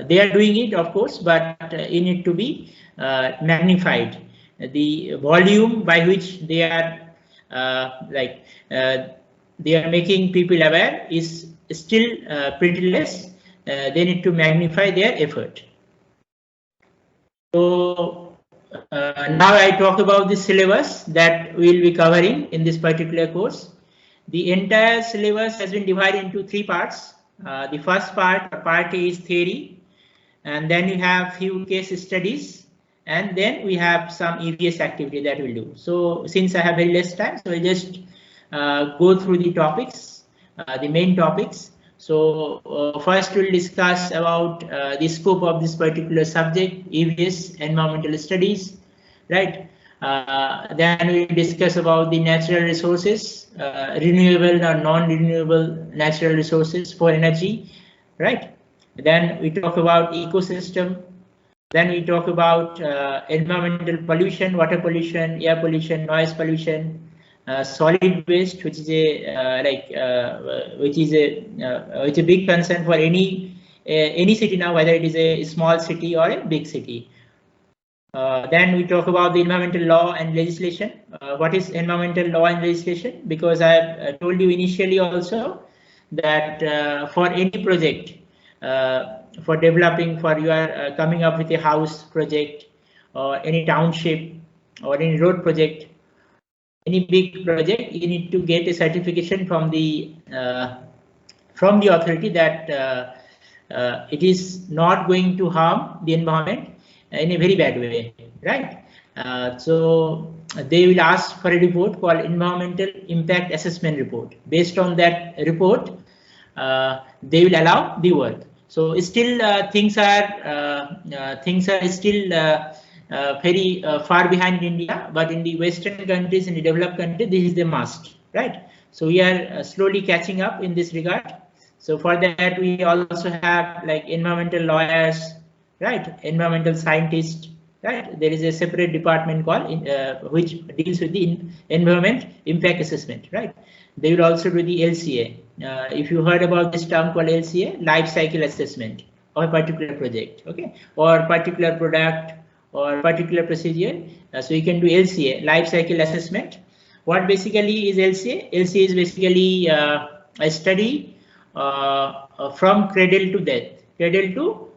they are doing it, of course, but it need to be magnified. The volume by which they are they are making people aware is still pretty less. They need to magnify their effort. So now I talk about the syllabus that we will be covering in this particular course. The entire syllabus has been divided into 3 parts. The first part A is theory, and then you have few case studies, and then we have some EVS activity that we'll do. So since I have very less time, so I just go through the topics, the main topics. So first we'll discuss about the scope of this particular subject, EVS, environmental studies, right? Then we discuss about the natural resources, renewable or non-renewable natural resources for energy, right? Then we talk about ecosystem. Then we talk about environmental pollution, water pollution, air pollution, noise pollution, solid waste, which is a big concern for any city now, whether it is a small city or a big city. Then we talk about the environmental law and legislation. What is environmental law and legislation? Because I have told you initially also that for any project, for developing, for you are coming up with a house project or any township or any road project, any big project, you need to get a certification from the authority that it is not going to harm the environment in a very bad way, right? So they will ask for a report called environmental impact assessment report. Based on that report, they will allow the work. So still things are still very far behind India, but in the Western countries, in the developed countries, this is the must, right? So we are slowly catching up in this regard. So for that, we also have like environmental lawyers, right? Environmental scientists, right? There is a separate department called which deals with the environment impact assessment, right? They will also do the LCA. If you heard about this term called LCA, life cycle assessment of a particular project, okay, or particular product or particular procedure. So you can do LCA, life cycle assessment. What basically is LCA? LCA is basically a study from cradle to death, cradle to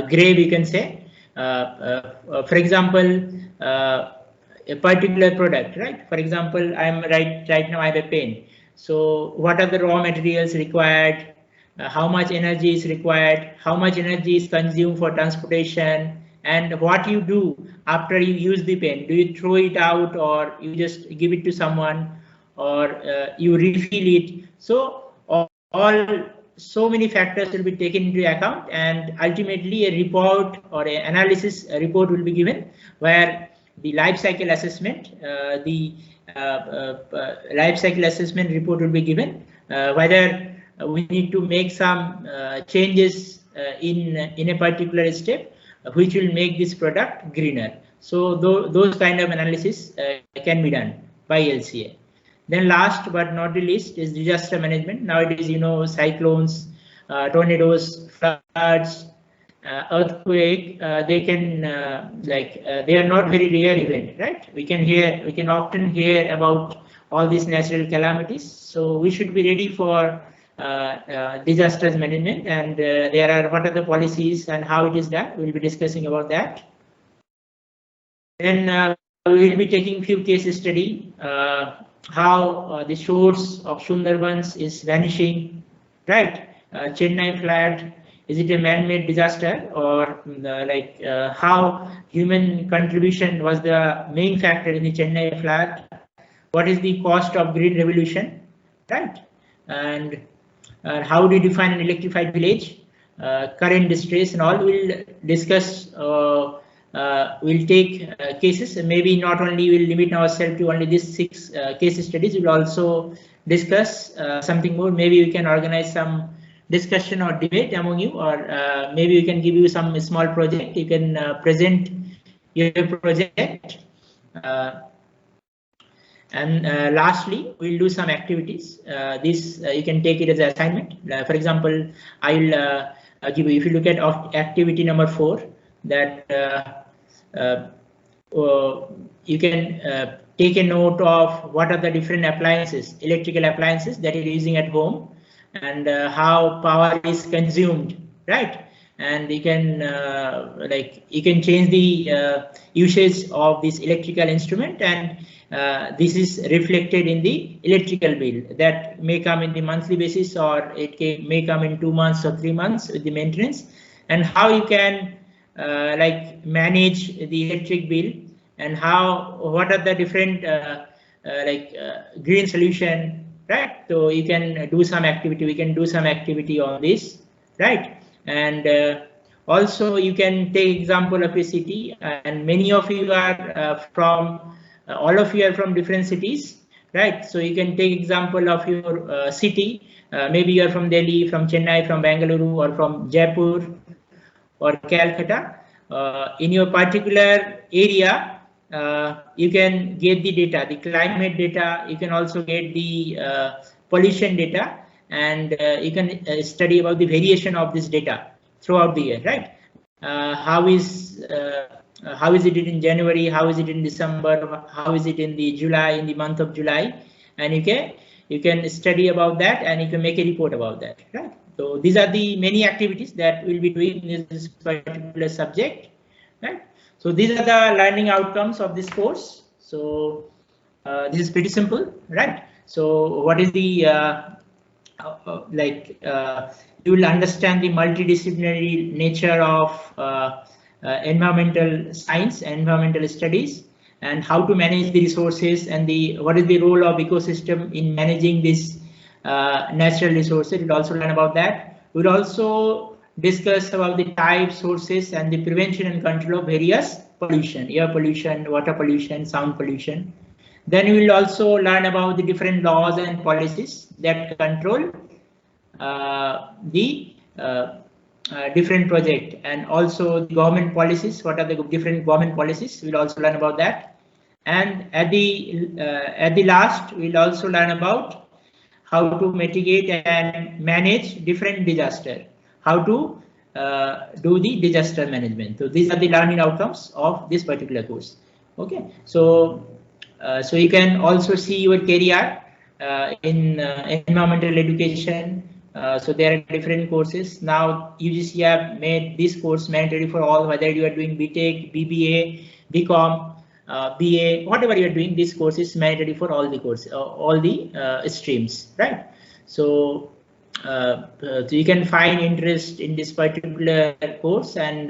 grave, you can say. For example, a particular product, right? For example, I'm right now I have a pen. So what are the raw materials required? How much energy is required? How much energy is consumed for transportation? And what you do after you use the pen? Do you throw it out, or you just give it to someone, or you refill it? So so many factors will be taken into account, and ultimately a report or an analysis report will be given, where the life cycle assessment, life cycle assessment report will be given, whether we need to make some changes in a particular step, which will make this product greener. So those kind of analysis can be done by LCA. Then last but not the least is disaster management. Nowadays, you know, cyclones, tornadoes, floods, earthquake, they can they are not very rare event, right? We can often hear about all these natural calamities. So we should be ready for disasters management, and there are what are the policies and how it is done. We'll be discussing about that. Then we will be taking few case study, how the shores of Sundarbans is vanishing, right? Chennai flood, is it a man-made disaster, or how human contribution was the main factor in the Chennai flood? What is the cost of green revolution, right? And how do you define an electrified village? Current distress and all. We'll discuss. We'll take cases, and maybe not only we'll limit ourselves to only these 6 case studies. We'll also discuss something more. Maybe we can organize some discussion or debate among you, or maybe we can give you some small project. You can present your project, And lastly, we'll do some activities. This you can take it as an assignment. For example, I'll give you, if you look at activity number 4, that you can take a note of what are the different appliances, electrical appliances that you're using at home, and how power is consumed, right? And you can you can change the usage of this electrical instrument, and this is reflected in the electrical bill that may come in the monthly basis, or it may come in 2 months or 3 months with the maintenance, and how you can manage the electric bill, and what are the different green solution, right? So you can do some activity. We can do some activity on this, right? And also you can take example of a city, and many of you are all of you are from different cities, right? So you can take example of your city. Maybe you are from Delhi, from Chennai, from Bengaluru, or from Jaipur or Calcutta. In your particular area, you can get the data, the climate data. You can also get the pollution data, and you can study about the variation of this data throughout the year, right? How is it in January? How is it in December? How is it in the month of July? And you can study about that, and you can make a report about that, right? So these are the many activities that we'll be doing in this particular subject, right? So these are the learning outcomes of this course. So this is pretty simple, right? So what is the you will understand the multidisciplinary nature of environmental science, environmental studies, and how to manage the resources, and what is the role of ecosystem in managing this natural resources. We'll also learn about that. We'll also discuss about the types, sources, and the prevention and control of various pollution, air pollution, water pollution, sound pollution. Then we will also learn about the different laws and policies that control the different project, and also the government policies. What are the different government policies? We'll also learn about that. And at the last, we'll also learn about how to mitigate and manage different disaster, how to do the disaster management. So these are the learning outcomes of this particular course. Okay, so you can also see your career in environmental education. So there are different courses. Now UGC have made this course mandatory for all, whether you are doing BTech, BBA, BCom, BA, whatever you are doing. This course is mandatory for all the courses, all the streams, right? So you can find interest in this particular course, and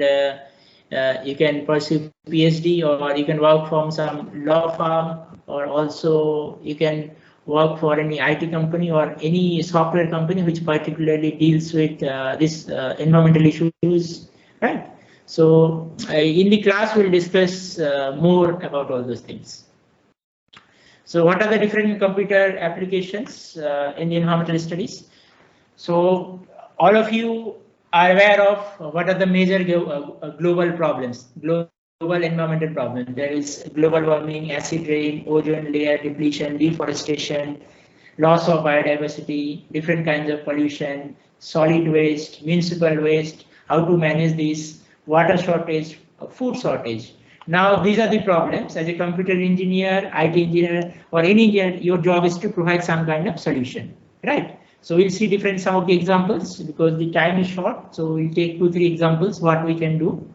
you can pursue PhD, or you can work from some law firm, or also you can work for any IT company or any software company which particularly deals with this environmental issues, right? So in the class we'll discuss more about all those things. So what are the different computer applications in the environmental studies? So all of you are aware of what are the major global problems, global environmental problems. There is global warming, acid rain, ozone layer depletion, deforestation, loss of biodiversity, different kinds of pollution, solid waste, municipal waste, how to manage this, water shortage, food shortage. Now these are the problems. As a computer engineer, IT engineer, or any engineer, your job is to provide some kind of solution, right? So we'll see some of the examples, because the time is short. So we'll take 2-3 examples what we can do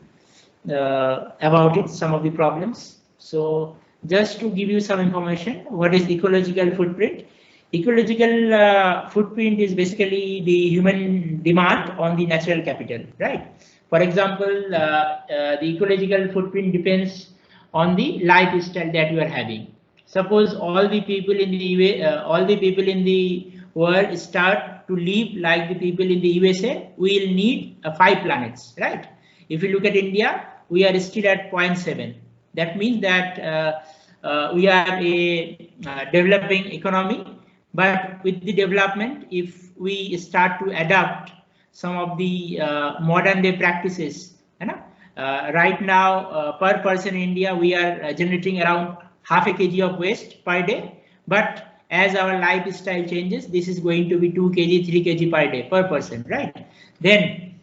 about it, some of the problems. So just to give you some information, what is ecological footprint? Ecological footprint is basically the human demand on the natural capital, right? For example, the ecological footprint depends on the lifestyle that you are having. Suppose all the people in the world start to live like the people in the USA, we will need 5 planets, right? If you look at India, we are still at 0.7. That means that we are a developing economy, but with the development, if we start to adapt some of the modern day practices, right now per person in India we are generating around half a kg of waste per day, but as our lifestyle changes, this is going to be 2 kg, 3 kg per day per person, right? Then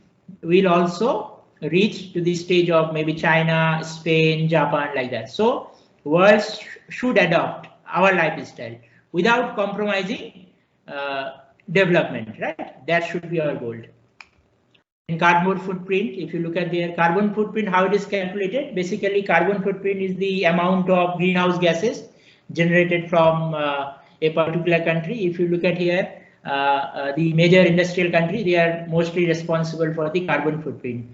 we'll also reach to the stage of maybe China, Spain, Japan, like that. So world should adopt our lifestyle without compromising development, right? That should be our goal. In carbon footprint, if you look at their carbon footprint, how it is calculated, basically carbon footprint is the amount of greenhouse gases generated from a particular country. If you look at here, the major industrial country, they are mostly responsible for the carbon footprint.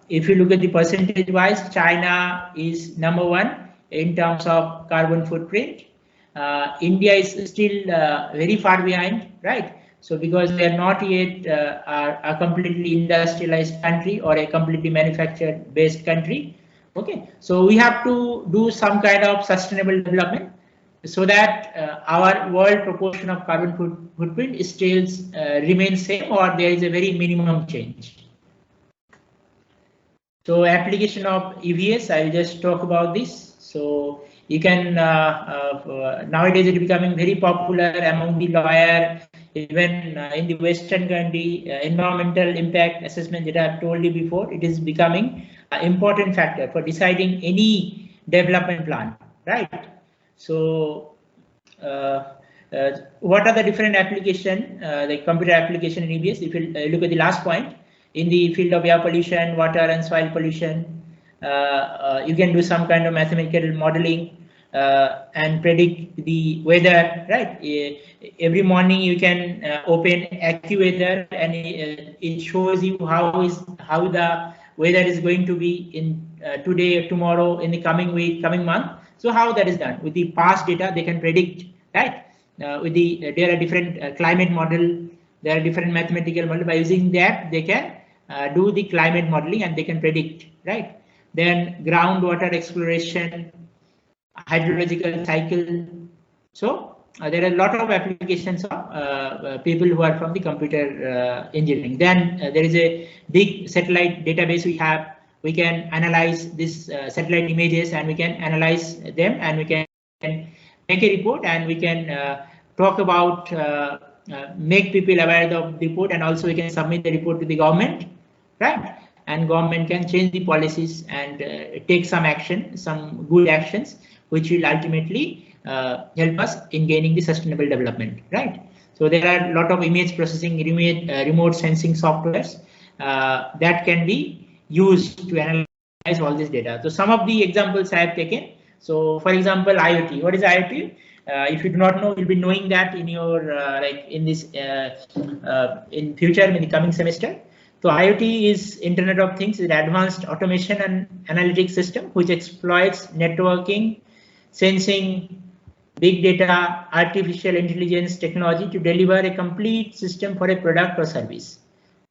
If you look at the percentage wise, China is #1 in terms of carbon footprint. India is still very far behind, right? So because they are not yet a completely industrialized country or a completely manufactured based country. Okay, so we have to do some kind of sustainable development so that our world proportion of carbon footprint still remains same, or there is a very minimum change. So application of EVS, I will just talk about this. So you can nowadays it is becoming very popular among the lawyer, even in the Western country. Environmental impact assessment that I have told you before, it is becoming an important factor for deciding any development plan, right? So what are the different application, the computer application in EVS? If you look at the last point, in the field of air pollution, water and soil pollution, you can do some kind of mathematical modeling and predict the weather, right? Every morning you can open AccuWeather and it shows you how the weather is going to be in today, tomorrow, in the coming week, coming month. So how that is done with the past data, they can predict, right? There are different climate model, there are different mathematical model. By using that, they can do the climate modeling and they can predict, right? Then groundwater exploration, hydrological cycle. So there are a lot of applications of people who are from the computer engineering. Then there is a big satellite database we have. We can analyze this satellite images and we can analyze them and we can make a report and we can talk about make people aware of the report, and also we can submit the report to the government, right? And government can change the policies and take some action, some good actions, which will ultimately help us in gaining the sustainable development, right? So there are a lot of image processing, remote sensing softwares that can be used to analyze all this data. So some of the examples I have taken. So for example, IoT. What is IoT? If you do not know, you'll be knowing that in your like in this in future, in the coming semester. So IoT is Internet of Things, is an advanced automation and analytics system which exploits networking, sensing, big data, artificial intelligence technology to deliver a complete system for a product or service.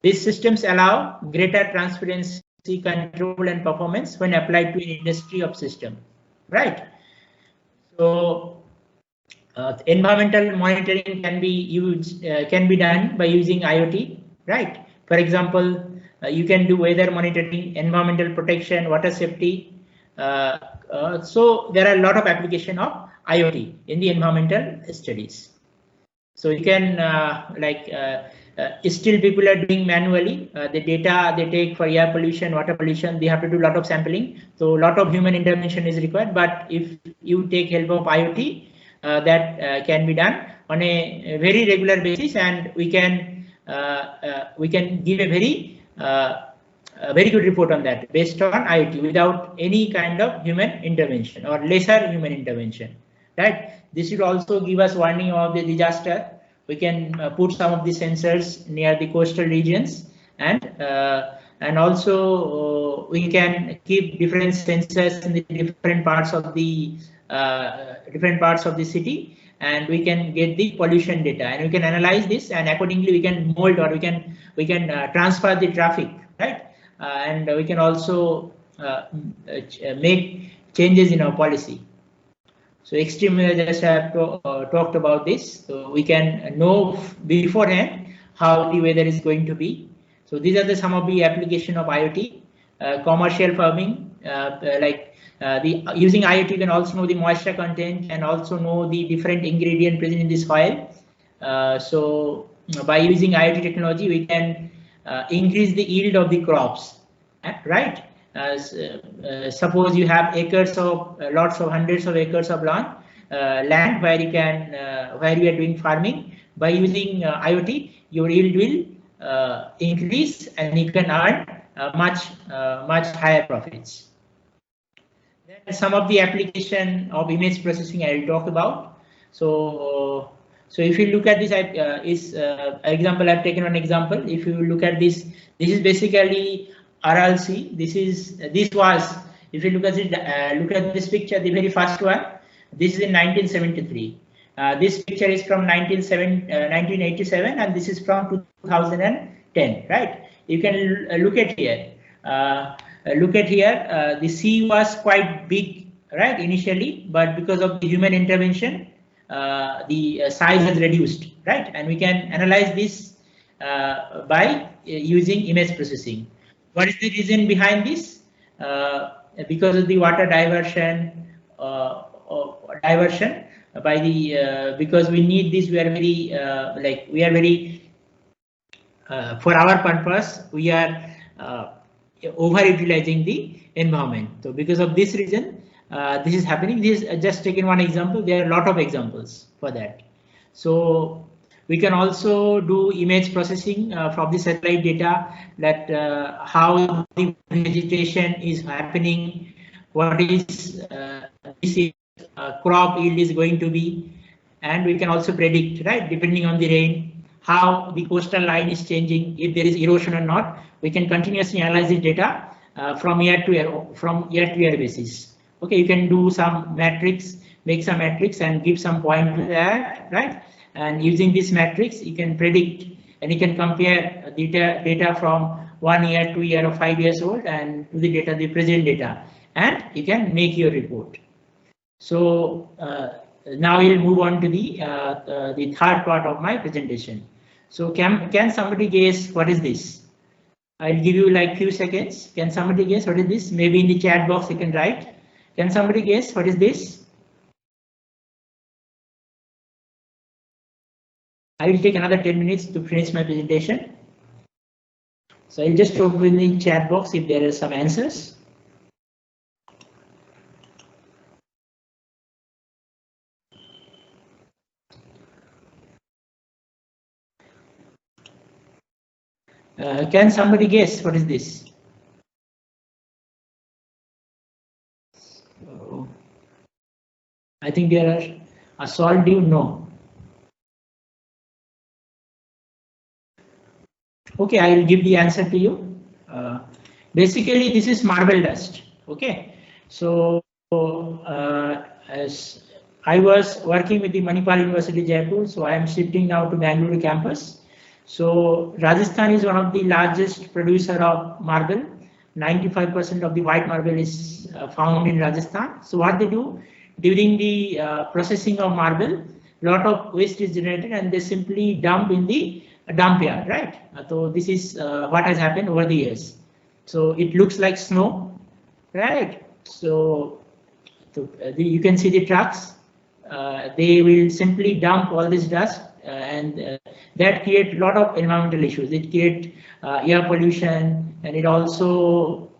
These systems allow greater transparency, control, and performance when applied to an industry of system, right? So environmental monitoring can be used, can be done by using IoT, right? For example, you can do weather monitoring, environmental protection, water safety. So there are a lot of application of IoT in the environmental studies. So you can still people are doing manually the data they take for air pollution, water pollution. They have to do a lot of sampling. So a lot of human intervention is required. But if you take help of IoT, that can be done on a very regular basis, and we can give a very good report on that based on IoT without any kind of human intervention or lesser human intervention, right? This will also give us warning of the disaster. We can put some of the sensors near the coastal regions, and also we can keep different sensors in the different parts of the city, and we can get the pollution data, and we can analyze this, and accordingly we can mold, or we can transfer the traffic, right? And we can also make changes in our policy. So extreme measures have talked about this, so we can know beforehand how the weather is going to be. So these are some of the application of IoT. Commercial farming, like Using IoT, you can also know the moisture content and also know the different ingredient present in this soil. So by using IoT technology, we can increase the yield of the crops, right? Suppose you have acres of lots of hundreds of acres of land where you can where you are doing farming. By using IoT, your yield will increase and you can earn much higher profits. Then some of the application of image processing I will talk about. So if you look at this, example, I've taken one example. If you look at this, this is basically RLC. This was, if you look at it, look at this picture, the very first one. This is in 1973. This picture is from 1987, and this is from 2010. Right? You can look at here. The sea was quite big, right, initially, but because of the human intervention, the size has reduced, right? And we can analyze this by using image processing. What is the reason behind this? Because of the water diversion, by the because we need this. We are very for our purpose. We are overutilizing the environment. So because of this reason, this is happening. This is just taken one example. There are a lot of examples for that. So we can also do image processing from the satellite data, that how the vegetation is happening, what is this crop yield is going to be, and we can also predict, right, depending on the rain, how the coastal line is changing, if there is erosion or not. We can continuously analyze the data from year to year basis. Okay, you can do some matrix, make some matrix and give some point there, right? And using this matrix, you can predict and you can compare data from 1 year, 2 year, or 5 years old, and to the data, the present data, and you can make your report. So now we'll move on to the third part of my presentation. So can somebody guess what is this? I'll give you like few seconds. Can somebody guess what is this? Maybe in the chat box you can write. Can somebody guess what is this? I will take another 10 minutes to finish my presentation. So I'll just open the chat box if there are some answers. Can somebody guess what is this? I think there are a solid no. Okay, I will give the answer to you. Basically, this is marble dust. Okay, so as I was working with the Manipal University Jaipur, so I am shifting now to Bengaluru campus. So Rajasthan is one of the largest producer of marble. 95% of the white marble is found in Rajasthan. So what they do during the processing of marble, a lot of waste is generated and they simply dump in the dump yard, right? So this is what has happened over the years. So it looks like snow, right? So you can see the trucks. They will simply dump all this dust, and that create a lot of environmental issues. It create air pollution, and it also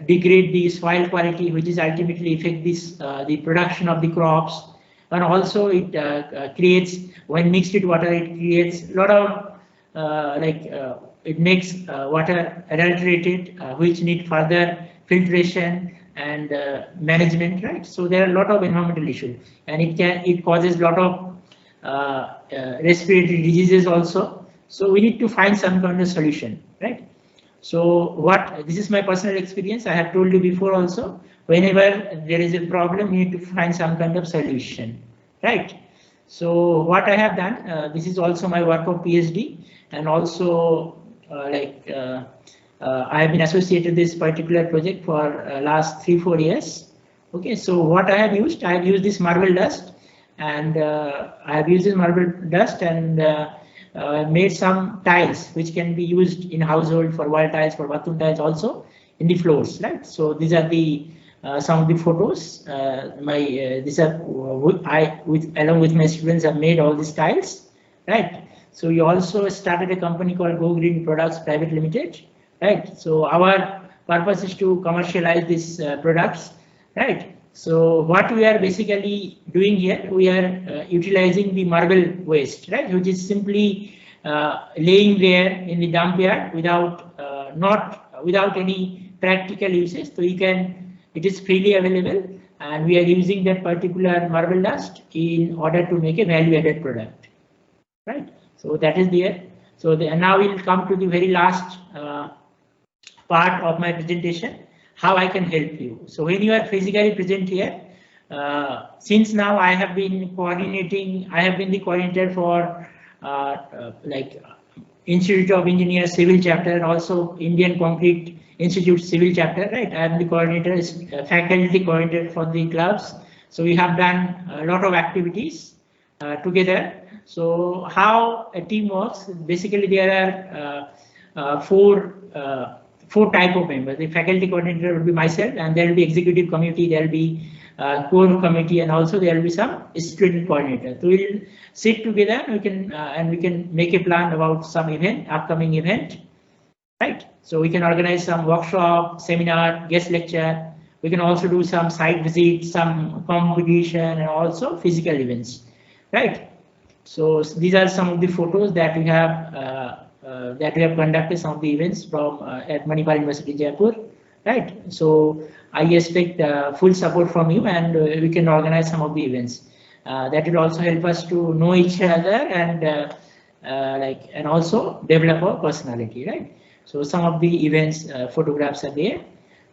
degrade the soil quality, which is ultimately affect this the production of the crops. And also it creates, when mixed with water, it creates a lot of it makes water adulterated, which need further filtration and management, right? So there are a lot of environmental issues, and it causes a lot of respiratory diseases also. So we need to find some kind of solution, right? So this is my personal experience. I have told you before also, whenever there is a problem, you need to find some kind of solution, right? So what I have done, this is also my work of PhD, and also I have been associated with this particular project for last 3-4 years. Okay, so what I have used this marble dust, and made some tiles which can be used in household for wall tiles, for bathroom tiles also. in the floors, right? So these are the some of the photos. These are along with my students have made all these tiles, right? So we also started a company called Go Green Products Private Limited, right? So our purpose is to commercialize these products, right? So what we are basically doing here, we are utilizing the marble waste, right, which is simply laying there in the dump yard without any practical uses. So it is freely available, and we are using that particular marble dust in order to make a value-added product, right? So that is there. So now we'll come to the very last part of my presentation, how I can help you. So when you are physically present here, since now I have been coordinating, I have been the coordinator for like Institute of Engineers Civil Chapter and also Indian Concrete Institute Civil Chapter, right? I am the coordinator, faculty coordinator for the clubs. So we have done a lot of activities together. So how a team works, basically there are four type of members. The faculty coordinator will be myself, and there will be executive committee, there will be core committee, and also there will be some student coordinator. So we'll sit together, and we can make a plan about some upcoming event, right? So we can organize some workshop, seminar, guest lecture. We can also do some site visits, some competition, and also physical events, right? So these are some of the photos that we have conducted, some of the events from at Manipal University, Jaipur, right? So I expect full support from you, and we can organize some of the events. That will also help us to know each other and and also develop our personality, right? So some of the events photographs are there.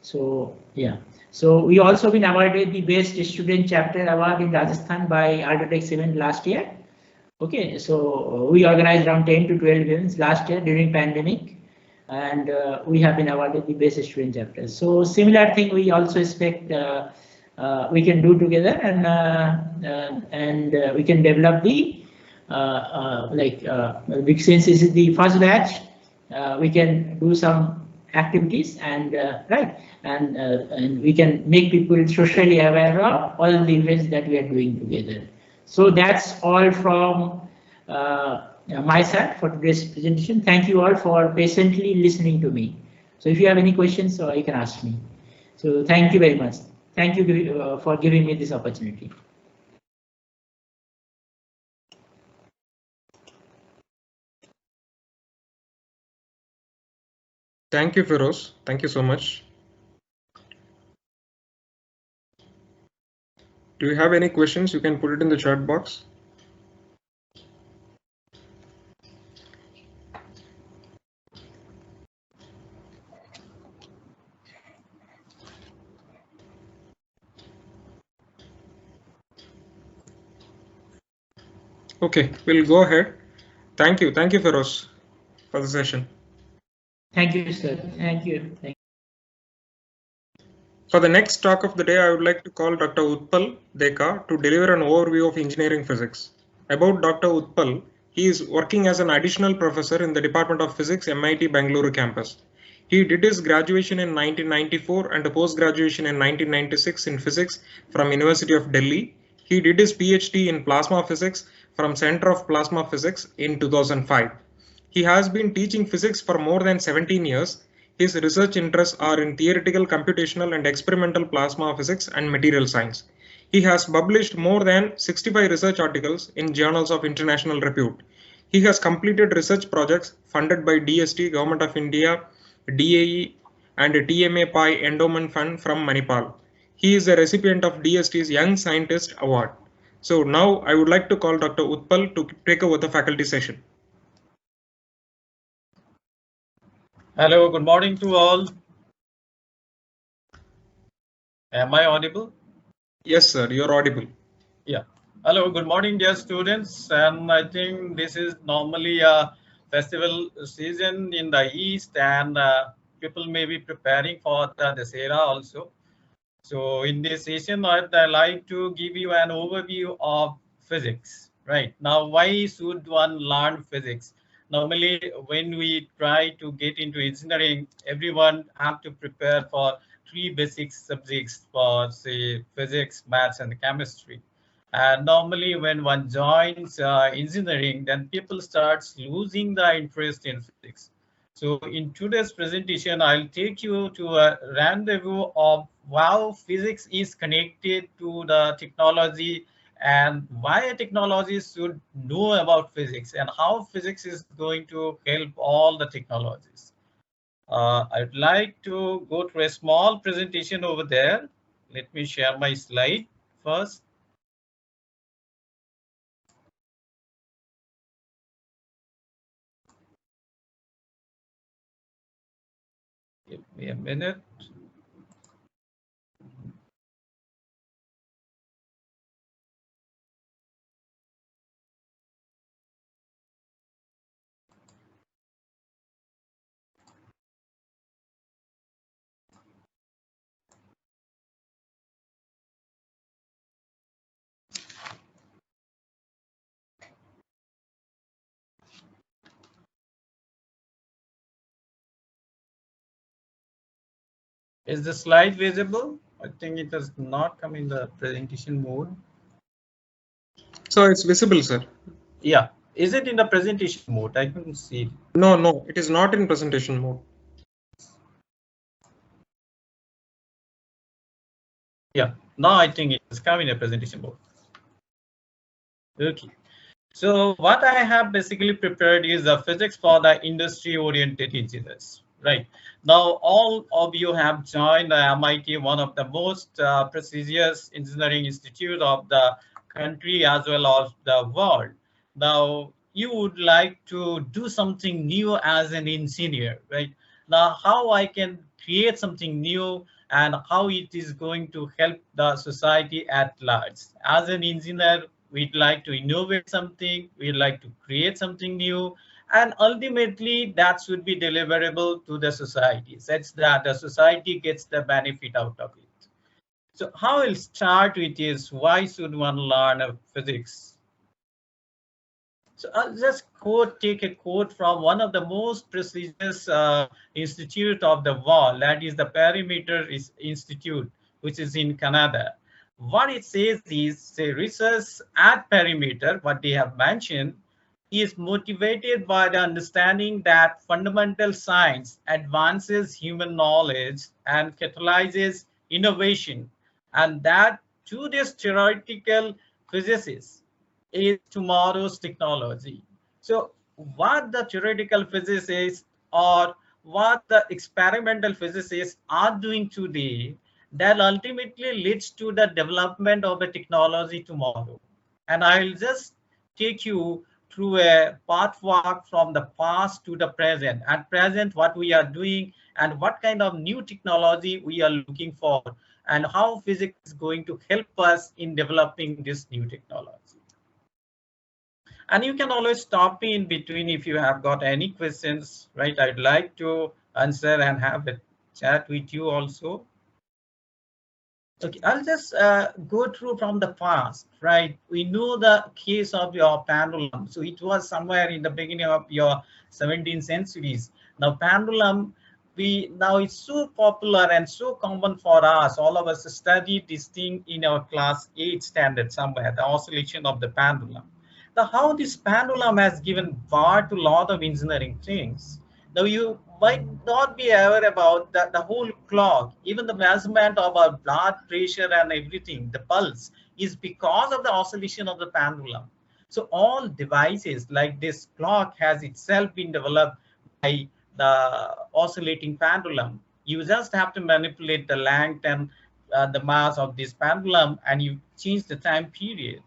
So yeah. So we also been awarded the best student chapter award in Rajasthan by Ultratex event last year. Okay, so we organized around 10 to 12 events last year during pandemic, and we have been awarded the best student chapter. So similar thing we also expect we can do together, and we can develop the since this is the first batch, we can do some activities and right, and we can make people socially aware of all the events that we are doing together. So that's all from my side for today's presentation. Thank you all for patiently listening to me. So if you have any questions, so you can ask me. So thank you very much. Thank you for giving me this opportunity. Thank you, Firoz. Thank you so much. Do you have any questions? You can put it in the chat box. Okay, we'll go ahead. Thank you, Firoz, for the session. Thank you, sir. Thank you. For the next talk of the day, I would like to call Dr. Utpal Deka to deliver an overview of engineering physics. About Dr. Utpal, he is working as an additional professor in the Department of Physics, MIT Bengaluru campus. He did his graduation in 1994 and a post-graduation in 1996 in physics from University of Delhi. He did his PhD in plasma physics from Center of Plasma Physics in 2005. He has been teaching physics for more than 17 years. His research interests are in theoretical, computational, and experimental plasma physics and material science. He has published more than 65 research articles in journals of international repute. He has completed research projects funded by DST, Government of India, DAE, and TMA Pi Endowment Fund from Manipal. He is a recipient of DST's Young Scientist Award. So now I would like to call Dr. Utpal to take over the faculty session. Hello, good morning to all. Am I audible? Yes, sir, you're audible. Yeah. Hello, good morning, dear students. And I think this is normally a festival season in the East, and people may be preparing for the Dasera also. So in this session, I'd like to give you an overview of physics. Right now, why should one learn physics? normally when we try to get into engineering, everyone have to prepare for 3 basic subjects for, say, physics, maths, and chemistry. And normally when one joins engineering, then people starts losing the interest in physics. So in today's presentation, I'll take you to a rendezvous of how physics is connected to the technology and why technologies should know about physics and how physics is going to help all the technologies. I'd like to go to a small presentation over there. Let me share my slide first. Give me a minute. Is the slide visible? I think it does not come in the presentation mode. So it's visible, sir. Yeah. Is it in the presentation mode? I couldn't see it. No, it is not in presentation mode. Yeah. Now I think it is coming in a presentation mode. Okay. So what I have basically prepared is a physics for the industry-oriented engineers. Right. Now, all of you have joined the MIT, one of the most prestigious engineering institute of the country as well as the world. Now, you would like to do something new as an engineer, right? Now, how I can create something new and how it is going to help the society at large. As an engineer, we'd like to innovate something, we'd like to create something new, and ultimately that should be deliverable to the society such that the society gets the benefit out of it. So how I'll start with is why should one learn physics? So I'll just take a quote from one of the most prestigious institute of the world, that is the Perimeter Institute, which is in Canada. What it says is, say, research at Perimeter, what they have mentioned, is motivated by the understanding that fundamental science advances human knowledge and catalyzes innovation, and that today's theoretical physicists is tomorrow's technology. So what the theoretical physicists or what the experimental physicists are doing today, that ultimately leads to the development of the technology tomorrow. And I'll just take you through a pathwalk from the past to the present. At present, what we are doing and what kind of new technology we are looking for and how physics is going to help us in developing this new technology. And you can always stop me in between if you have got any questions, right? I'd like to answer and have a chat with you also. Okay, I'll just go through from the past, right? We know the case of your pendulum. So it was somewhere in the beginning of your 17th centuries. Now pendulum, now it's so popular and so common for us. All of us studied this thing in our class 8 standard somewhere, the oscillation of the pendulum. Now how this pendulum has given birth to a lot of engineering things. Now you might not be aware about the whole clock, even the measurement of our blood pressure and everything, the pulse, is because of the oscillation of the pendulum. So all devices like this clock has itself been developed by the oscillating pendulum. You just have to manipulate the length and the mass of this pendulum and you change the time period.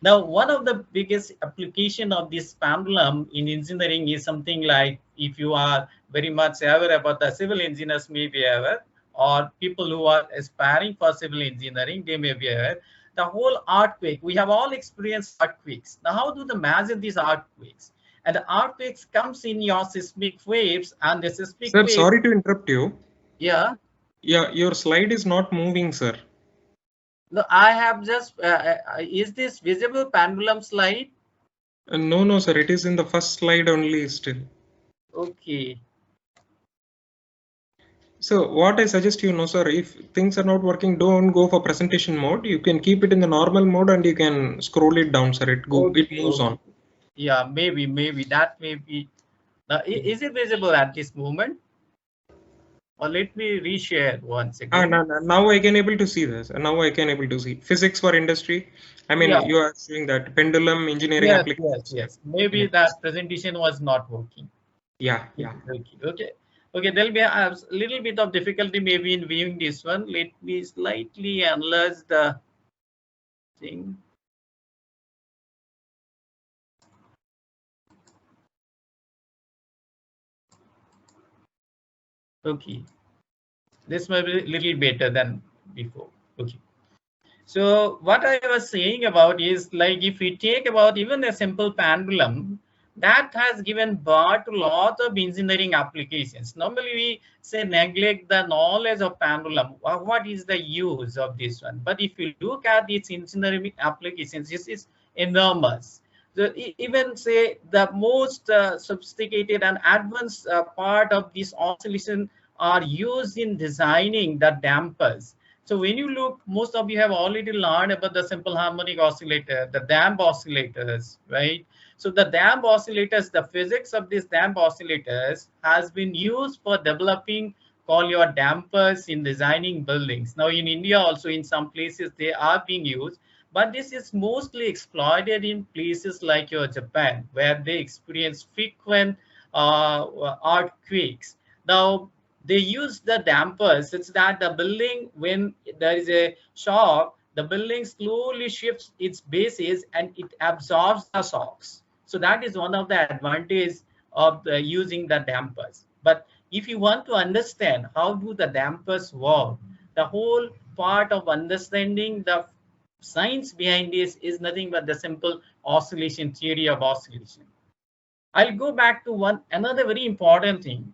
Now, one of the biggest application of this pendulum in engineering is something like, if you are very much aware about the civil engineers may be aware, or people who are aspiring for civil engineering, they may be aware, the whole earthquake, we have all experienced earthquakes. Now, how do they measure these earthquakes? And the earthquakes comes in your seismic waves and the seismic Sir, waves. sorry to interrupt you. Yeah. Yeah, your slide is not moving, sir. No, I have just, is this visible pendulum slide? No, sir. It is in the first slide only still. Okay. So what I suggest you know, sir, if things are not working, don't go for presentation mode. You can keep it in the normal mode and you can scroll it down, sir. It moves on. Yeah, maybe that may be. Is it visible at this moment? Or let me reshare once again. Now I can able to see this. Now I can able to see physics for industry. I mean, Yeah. you are seeing that pendulum engineering applications. Yes. Maybe that presentation was not working. Yeah. Okay. There'll be a little bit of difficulty maybe in viewing this one. Let me slightly analyze the thing. Okay. This might be a little better than before. Okay. So what I was saying about is, like, if we take about even a simple pendulum, that has given birth to a lot of engineering applications. Normally we say neglect the knowledge of pendulum. What is the use of this one? But if you look at its engineering applications, this is enormous. So even say the most sophisticated and advanced part of this oscillation are used in designing the dampers. So when you look, most of you have already learned about the simple harmonic oscillator, the damp oscillators, right? So the damp oscillators, the physics of these damp oscillators has been used for developing call your dampers in designing buildings. Now in India also in some places they are being used, but this is mostly exploited in places like your Japan, where they experience frequent earthquakes. Now they use the dampers such that the building, when there is a shock, the building slowly shifts its bases and it absorbs the shocks. So that is one of the advantages of using the dampers. But if you want to understand how do the dampers work, the whole part of understanding the science behind this is nothing but the simple oscillation theory of oscillation. I'll go back to another very important thing.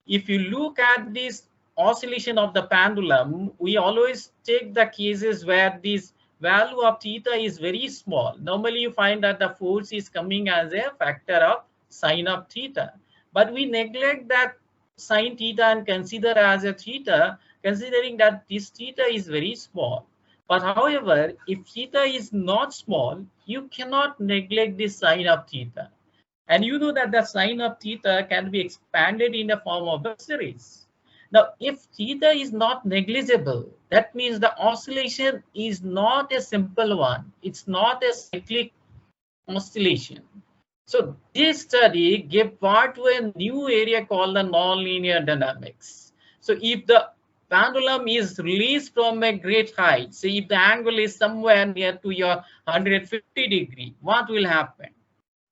If you look at this oscillation of the pendulum, we always take the cases where this value of theta is very small. Normally you find that the force is coming as a factor of sine of theta, but we neglect that sine theta and consider as a theta, considering that this theta is very small. But however, if theta is not small, you cannot neglect the sine of theta. And you know that the sine of theta can be expanded in the form of a series. Now, if theta is not negligible, that means the oscillation is not a simple one. It's not a cyclic oscillation. So this study gave birth to a new area called the nonlinear dynamics. So if the pendulum is released from a great height, say if the angle is somewhere near to your 150 degree, what will happen?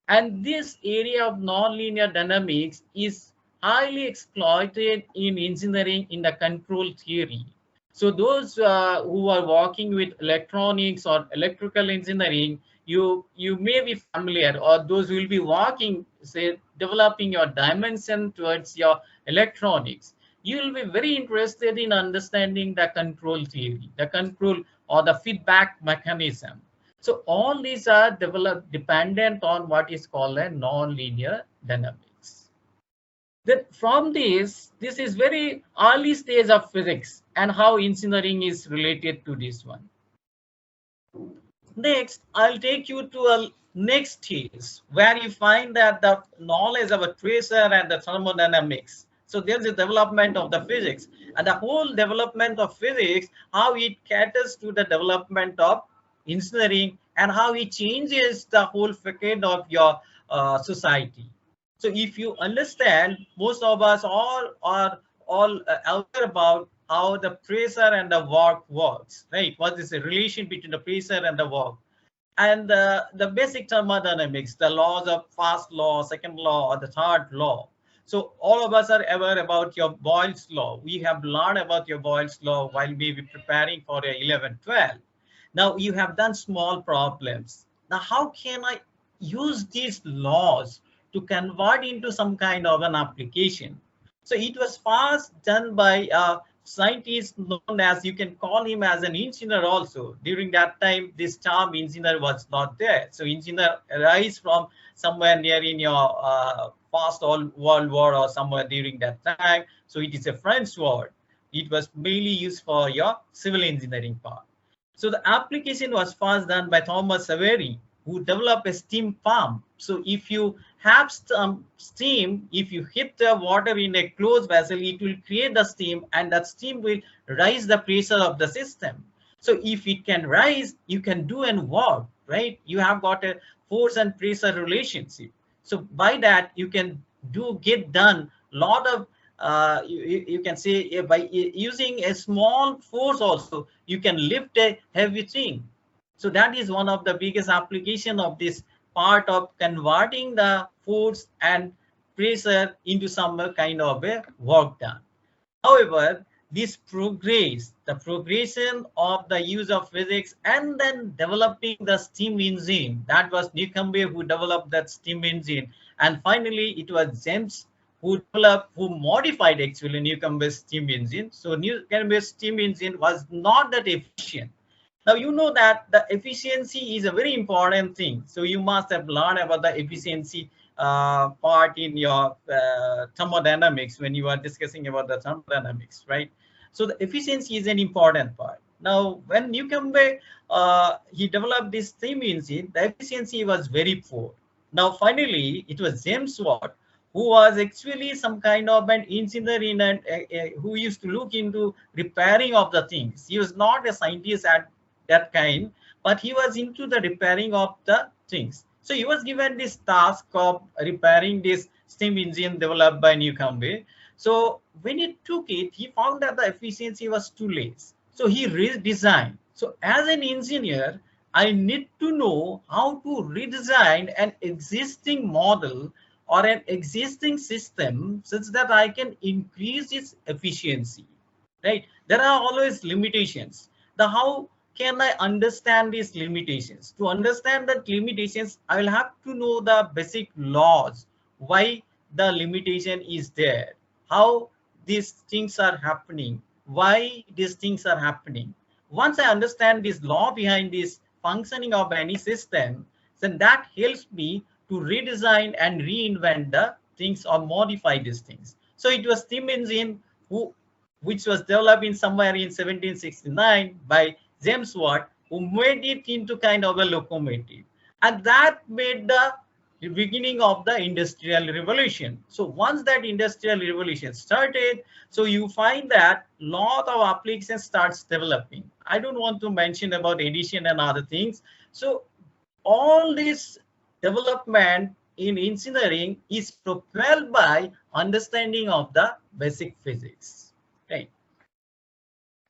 And this area of nonlinear dynamics is highly exploited in engineering in the control theory. So those who are working with electronics or electrical engineering, you may be familiar, or those who will be working, say, developing your dimension towards your electronics. You will be very interested in understanding the control theory, the control or the feedback mechanism. So all these are developed dependent on what is called a nonlinear dynamics. Then from this is very early stage of physics and how engineering is related to this one. Next, I'll take you to a next stage where you find that the knowledge of a tracer and the thermodynamics. So there's a development of the physics, and the whole development of physics, how it caters to the development of engineering and how it changes the whole facade of your society. So if you understand, most of us all are aware about how the pressure and the work works, right? What is the relation between the pressure and the work? And the basic thermodynamics, the laws of first law, second law, or the third law. So all of us are aware about your Boyle's law. We have learned about your Boyle's law while maybe preparing for your 11, 12. Now you have done small problems. Now how can I use these laws to convert into some kind of an application? So it was first done by scientist known as, you can call him as an engineer also. During that time, this term engineer was not there. So engineer arise from somewhere near in your past World War or somewhere during that time. So it is a French word. It was mainly used for your civil engineering part. So the application was first done by Thomas Savery, who developed a steam pump. So if you have steam, if you hit the water in a closed vessel, it will create the steam, and that steam will rise the pressure of the system. So if it can rise, you can do and work, right? You have got a force and pressure relationship. So by that, you can get done a lot of you can say by using a small force also, you can lift a heavy thing. So that is one of the biggest application of this part of converting the force and pressure into some kind of a work done. However, this progress, the progression of the use of physics and then developing the steam engine, that was Newcomb who developed that steam engine, and finally it was James who modified actually Newcomb's steam engine. So Newcomb's steam engine was not that efficient. Now you know that the efficiency is a very important thing. So you must have learned about the efficiency part in your thermodynamics when you are discussing about the thermodynamics, right? So the efficiency is an important part. Now when Newcomb he developed this steam engine, the efficiency was very poor. Now finally it was James Watt, who was actually some kind of an engineer in and who used to look into repairing of the things. He was not a scientist at that kind, but he was into the repairing of the things. So he was given this task of repairing this steam engine developed by Newcomb. So when he took it, he found that the efficiency was too less. So he redesigned. So as an engineer, I need to know how to redesign an existing model or an existing system such that I can increase its efficiency, right? There are always limitations. How can I understand these limitations? To understand the limitations, I will have to know the basic laws, why the limitation is there, how these things are happening, why these things are happening. Once I understand this law behind this functioning of any system, then that helps me to redesign and reinvent the things or modify these things. So it was steam engine which was developed in somewhere in 1769 by James Watt, who made it into kind of a locomotive, and that made the beginning of the Industrial Revolution. So once that Industrial Revolution started, so you find that lot of applications starts developing. I don't want to mention about addition and other things. So all this development in engineering is propelled by understanding of the basic physics, right?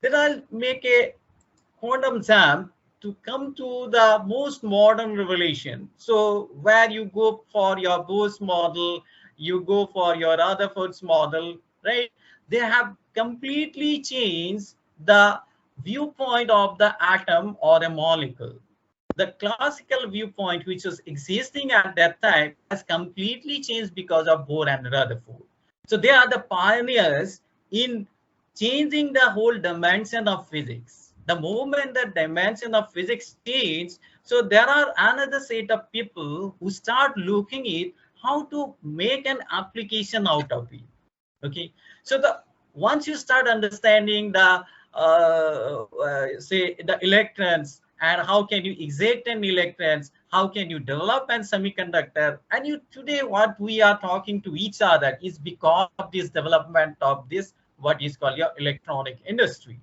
Then I'll make a quantum jump to come to the most modern revolution. So where you go for your Bose model, you go for your Rutherford's model, right? They have completely changed the viewpoint of the atom or a molecule. The classical viewpoint, which was existing at that time, has completely changed because of Bohr and Rutherford. So they are the pioneers in changing the whole dimension of physics. The moment the dimension of physics changed, so there are another set of people who start looking at how to make an application out of it. Okay, so once you start understanding the say the electrons, and how can you exact an electrons, how can you develop an semiconductor, and today what we are talking to each other is because of this development of this what is called your electronic industry.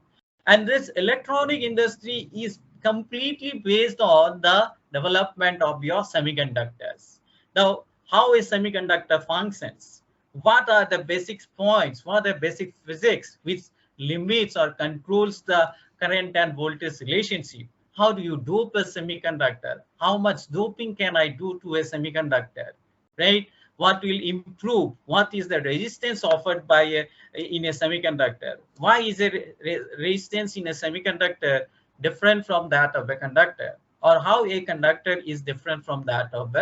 And this electronic industry is completely based on the development of your semiconductors. Now, how a semiconductor functions, what are the basic points, what are the basic physics which limits or controls the current and voltage relationship. How do you dope a semiconductor? How much doping can I do to a semiconductor, right? What will improve? What is the resistance offered by in a semiconductor? Why is a resistance in a semiconductor different from that of a conductor? Or how a conductor is different from that of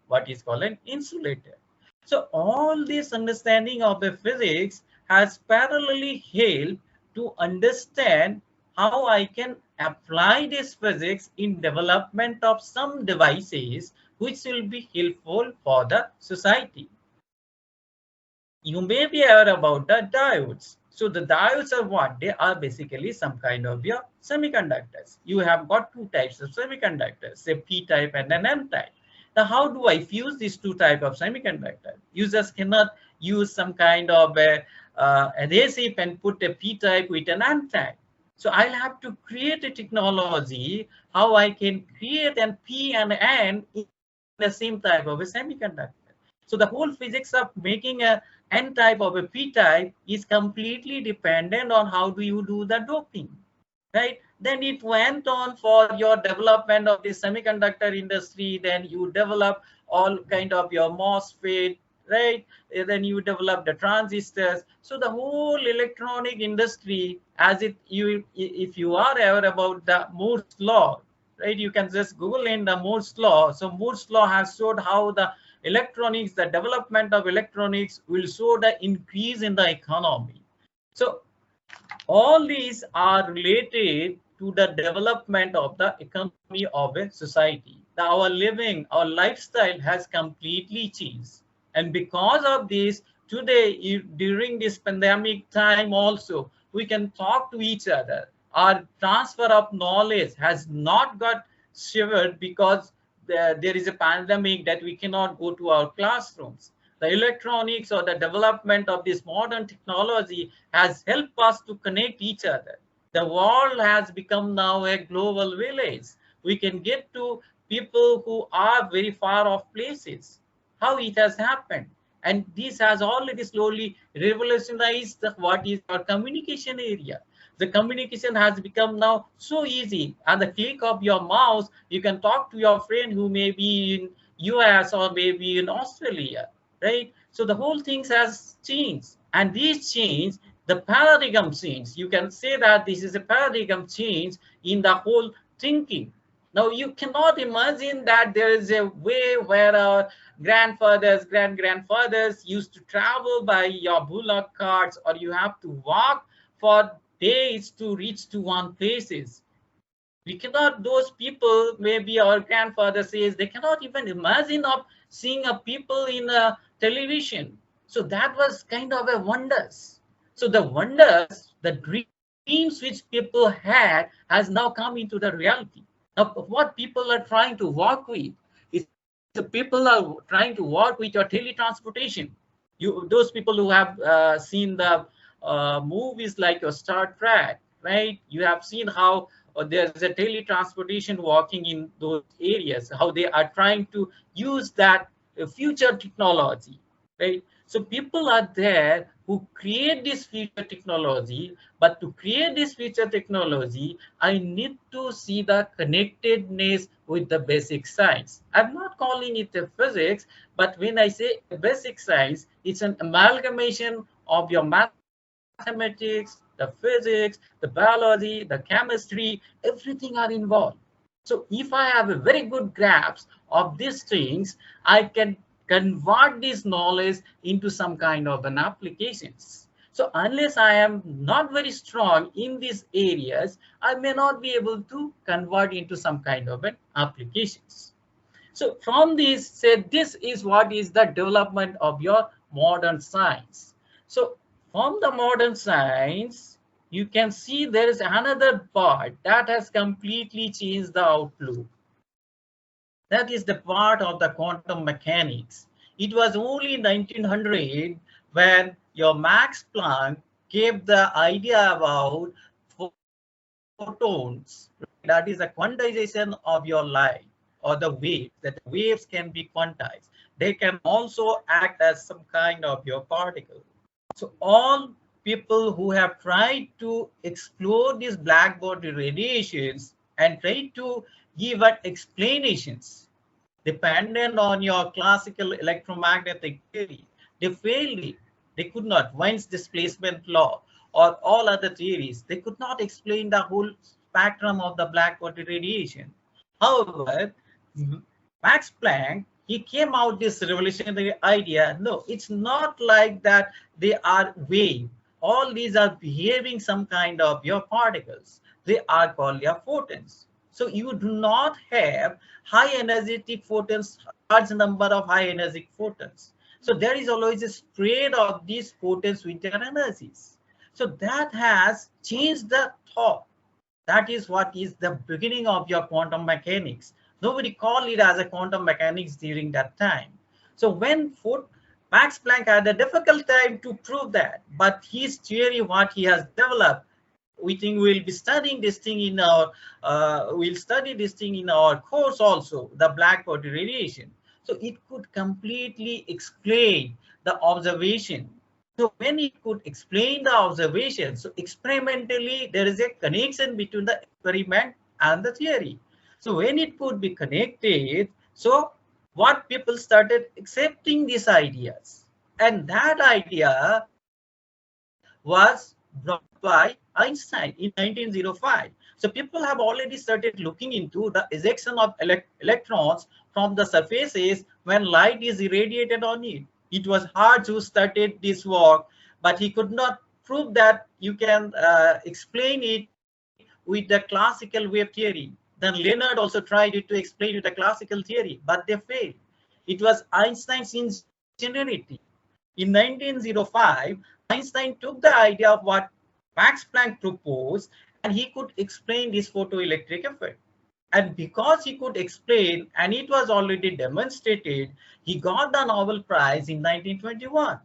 what is called an insulator? So all this understanding of the physics has parallelly helped to understand how I can apply this physics in development of some devices which will be helpful for the society. You may be aware about the diodes. So the diodes are what? They are basically some kind of your semiconductors. You have got two types of semiconductors, a p-type and an n-type. Now, how do I fuse these two types of semiconductors? You just cannot use some kind of adhesive and put a p-type with an n-type. So I'll have to create a technology how I can create an p and n in the same type of a semiconductor. So the whole physics of making a n-type of a p-type is completely dependent on how do you do the doping, right? Then it went on for your development of the semiconductor industry. Then you develop all kind of your MOSFET, right? Then you develop the transistors. So the whole electronic industry, as if you are aware about the Moore's law, right? You can just Google in the Moore's law. So Moore's law has showed how the electronics, the development of electronics will show the increase in the economy. So all these are related to the development of the economy of a society. Our living, our lifestyle has completely changed. And because of this, today, during this pandemic time also, we can talk to each other. Our transfer of knowledge has not got shivered because there is a pandemic that we cannot go to our classrooms. The electronics or the development of this modern technology has helped us to connect each other. The world has become now a global village. We can get to people who are very far off places. How it has happened. And this has already slowly revolutionized what is our communication area. The communication has become now so easy. At the click of your mouse, you can talk to your friend who may be in US or maybe in Australia, right? So the whole thing has changed. And this change, the paradigm change, you can say that this is a paradigm change in the whole thinking. Now, you cannot imagine that there is a way where our grandfathers, grandfathers used to travel by your bullock carts, or you have to walk for days to reach to one places. We cannot, those people, maybe our grandfather says, they cannot even imagine of seeing a people in a television. So that was kind of a wonders. So the wonders, the dreams which people had has now come into the reality. Now, what people are trying to work with is the people are trying to work with your teletransportation. Those people who have seen the movies like Star Trek, right? You have seen how there's a teletransportation working in those areas, how they are trying to use that future technology, right? So people are there who create this future technology, but to create this future technology, I need to see the connectedness with the basic science. I'm not calling it a physics, but when I say a basic science, it's an amalgamation of your mathematics, the physics, the biology, the chemistry, everything are involved. So if I have a very good grasp of these things, I can convert this knowledge into some kind of an applications. So unless I am not very strong in these areas, I may not be able to convert into some kind of an applications. So from this, say this is what is the development of your modern science. So from the modern science, you can see there is another part that has completely changed the outlook. That is the part of the quantum mechanics. It was only in 1900 when your Max Planck gave the idea about photons. That is a quantization of your light or the waves, that the waves can be quantized. They can also act as some kind of your particle. So all people who have tried to explore these black body radiations and try to give explanations dependent on your classical electromagnetic theory, they failed it. They could not. Weinstein's displacement law or all other theories, they could not explain the whole spectrum of the black body radiation. However, Max Planck, he came out this revolutionary idea. No, it's not like that they are wave all these are behaving some kind of your particles. They are called your photons. So you do not have high energetic photons, large number of high energetic photons. So there is always a spread of these photons with their energies. So that has changed the thought. That is what is the beginning of your quantum mechanics. Nobody called it as a quantum mechanics during that time. So when Max Planck had a difficult time to prove that, but his theory, what he has developed, we think we'll be studying this thing in our, we'll study this thing in our course also, the black body radiation. So it could completely explain the observation. So when it could explain the observation, so experimentally there is a connection between the experiment and the theory. So when it could be connected, so what people started accepting these ideas, and that idea was brought by Einstein in 1905. So people have already started looking into the ejection of electrons from the surfaces when light is irradiated on it. It was hard to started this work, but he could not prove that you can explain it with the classical wave theory. Then Leonard also tried it to explain with the classical theory, but they failed. It was Einstein's ingenuity. In 1905, Einstein took the idea of what Max Planck proposed, and he could explain this photoelectric effect. And because he could explain, and it was already demonstrated, he got the Nobel Prize in 1921.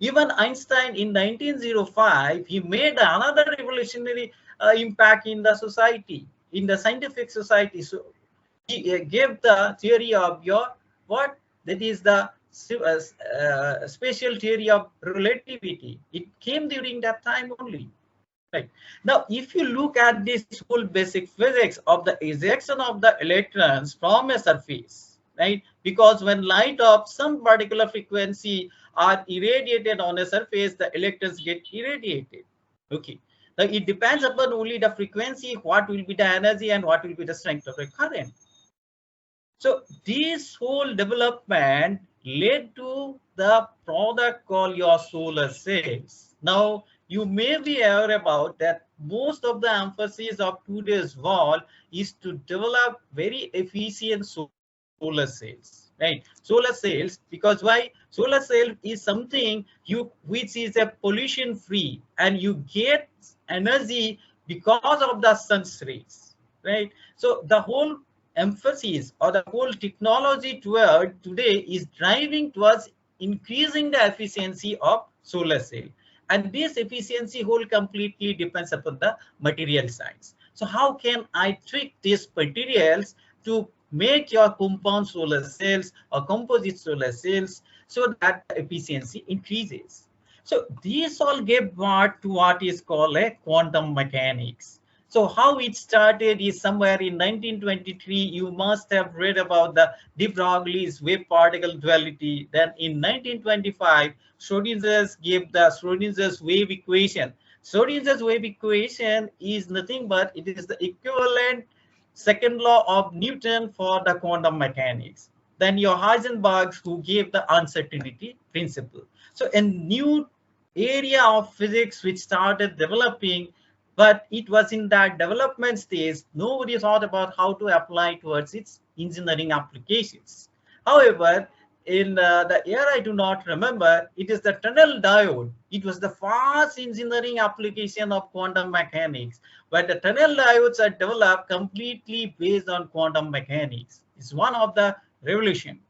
Even Einstein in 1905, he made another revolutionary impact in the society, in the scientific society. So he gave the theory of your what? That is the special theory of relativity. It came during that time only. Right. Now, if you look at this whole basic physics of the ejection of the electrons from a surface, right? Because when light of some particular frequency are irradiated on a surface, the electrons get irradiated. Okay. Now, it depends upon only the frequency, what will be the energy and what will be the strength of the current. So this whole development led to the product called your solar cells. Now, you may be aware about that most of the emphasis of today's world is to develop very efficient solar cells, right? Solar cells, because why? Solar cell is something which is a pollution free, and you get energy because of the sun's rays, right? So the whole emphasis or the whole technology toward today is driving towards increasing the efficiency of solar cell. And this efficiency whole completely depends upon the material science. So how can I trick these materials to make your compound solar cells or composite solar cells so that the efficiency increases? So these all gave birth to what is called a quantum mechanics. So how it started is somewhere in 1923. You must have read about the de Broglie's wave particle duality. Then in 1925, Schrödinger gave the Schrödinger's wave equation. Schrödinger's wave equation is nothing but it is the equivalent second law of Newton for the quantum mechanics. Then your Heisenberg, who gave the uncertainty principle. So a new area of physics which started developing, but it was in that development stage. Nobody thought about how to apply towards its engineering applications. However, in the year I do not remember, it is the tunnel diode. It was the first engineering application of quantum mechanics, where the tunnel diodes are developed completely based on quantum mechanics. It's one of the revolution.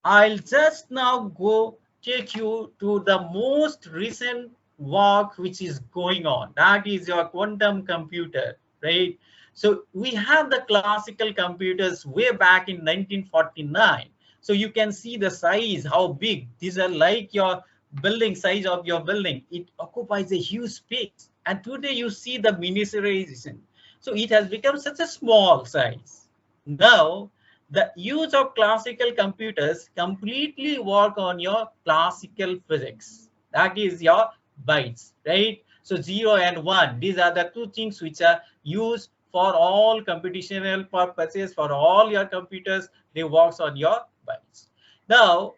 I'll just now go take you to the most recent work which is going on. That is your quantum computer, right? So we have the classical computers way back in 1949. So you can see the size, how big. These are like your building size of your building. It occupies a huge space. And today you see the miniaturization. So it has become such a small size. Now, the use of classical computers completely work on your classical physics. That is your bytes, right? So 0 and 1, these are the two things which are used for all computational purposes, for all your computers. They work on your bytes. Now,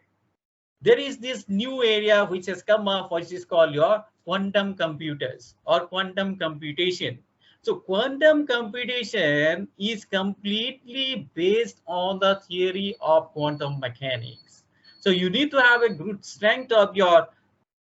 there is this new area which has come up, which is called your quantum computers or quantum computation. So quantum computation is completely based on the theory of quantum mechanics. So you need to have a good strength of your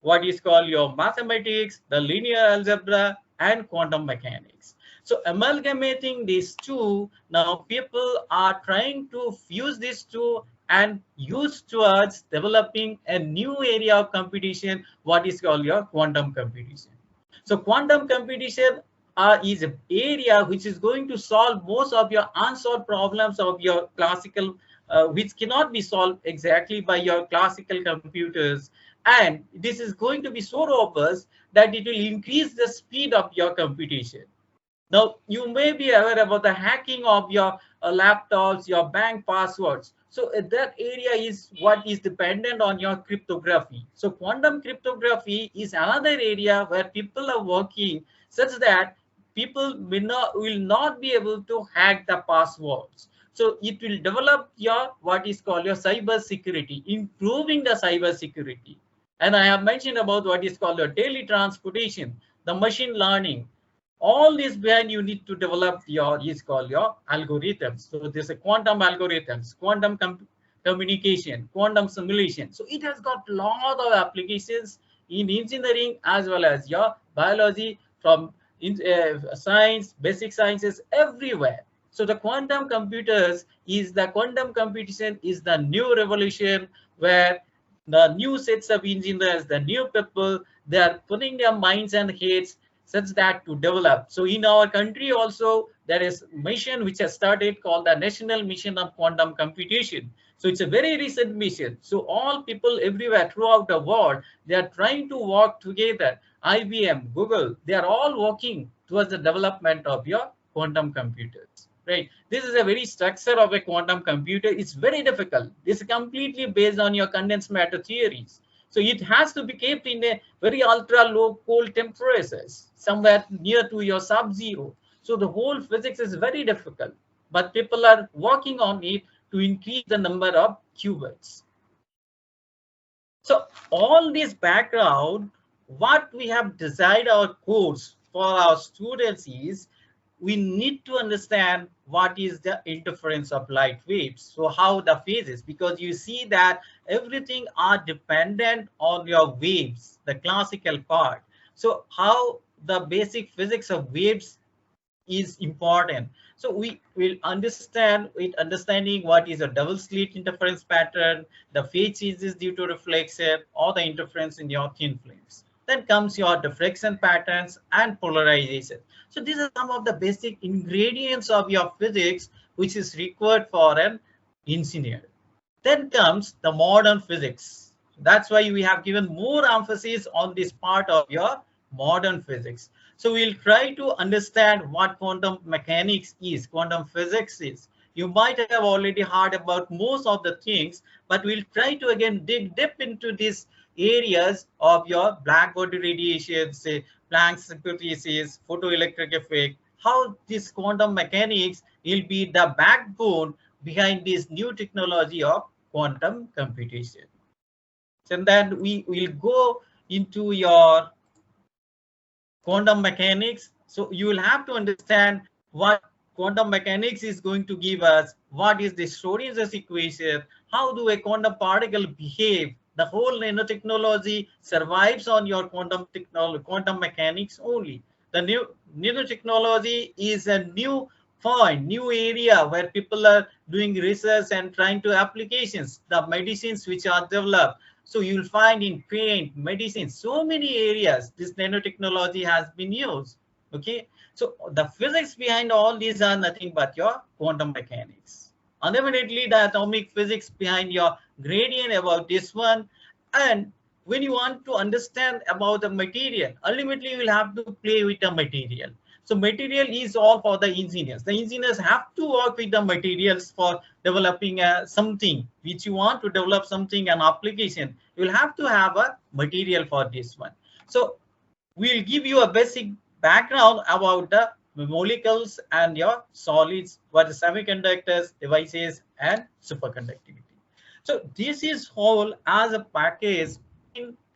what is called your mathematics, the linear algebra, and quantum mechanics. So amalgamating these two, now people are trying to fuse these two and use towards developing a new area of computation, what is called your quantum computation. So quantum computation is an area which is going to solve most of your unsolved problems of your classical, which cannot be solved exactly by your classical computers. And this is going to be so robust that it will increase the speed of your computation. Now, you may be aware about the hacking of your laptops, your bank passwords. So that area is what is dependent on your cryptography. So quantum cryptography is another area where people are working such that people will not be able to hack the passwords. So it will develop your what is called your cyber security, improving the cyber security. And I have mentioned about what is called your teletransportation, the machine learning. All this behind you need to develop your is called your algorithms. So there's a quantum algorithms, quantum communication, quantum simulation. So it has got a lot of applications in engineering as well as your biology, from science, basic sciences, everywhere. So the quantum computers is the quantum computation is the new revolution where the new sets of engineers, the new people, they are putting their minds and heads such that to develop. So in our country also, there is a mission which has started called the National Mission of Quantum Computation. So it's a very recent mission. So all people everywhere throughout the world, they are trying to work together. IBM, Google, they are all working towards the development of your quantum computers. Right. This is a very structure of a quantum computer. It's very difficult. This is completely based on your condensed matter theories. So it has to be kept in a very ultra low cold temperatures, somewhere near to your sub-zero. So the whole physics is very difficult, but people are working on it to increase the number of qubits. So all this background, what we have designed our course for our students is we need to understand what is the interference of light waves. So how the phases, because you see that everything are dependent on your waves, the classical part. So how the basic physics of waves is important. So we will understand with understanding what is a double slit interference pattern, the phase changes due to reflection, or the interference in your thin films. Then comes your diffraction patterns and polarization. So these are some of the basic ingredients of your physics which is required for an engineer. Then comes the modern physics. That's why we have given more emphasis on this part of your modern physics. So we'll try to understand what quantum mechanics is, quantum physics is. You might have already heard about most of the things, but we'll try to again dig deep into these areas of your black body radiation, say Planck's hypothesis, photoelectric effect, how this quantum mechanics will be the backbone behind this new technology of quantum computation. So then we will go into your quantum mechanics. So you will have to understand what quantum mechanics is going to give us, what is the Schrodinger's equation, how do a quantum particle behave. The whole nanotechnology survives on your quantum mechanics only. The new nanotechnology is a new point, new area where people are doing research and trying to applications, the medicines which are developed. So you'll find in paint, medicine, so many areas this nanotechnology has been used. Okay, so the physics behind all these are nothing but your quantum mechanics. Ultimately, the atomic physics behind your gradient about this one. And when you want to understand about the material, ultimately you will have to play with the material. So material is all for the engineers. The engineers have to work with the materials for developing something which you want to develop something, an application. You will have to have a material for this one. So we'll give you a basic background about the molecules and your solids, what is semiconductors, devices, and superconductivity. So this is whole as a package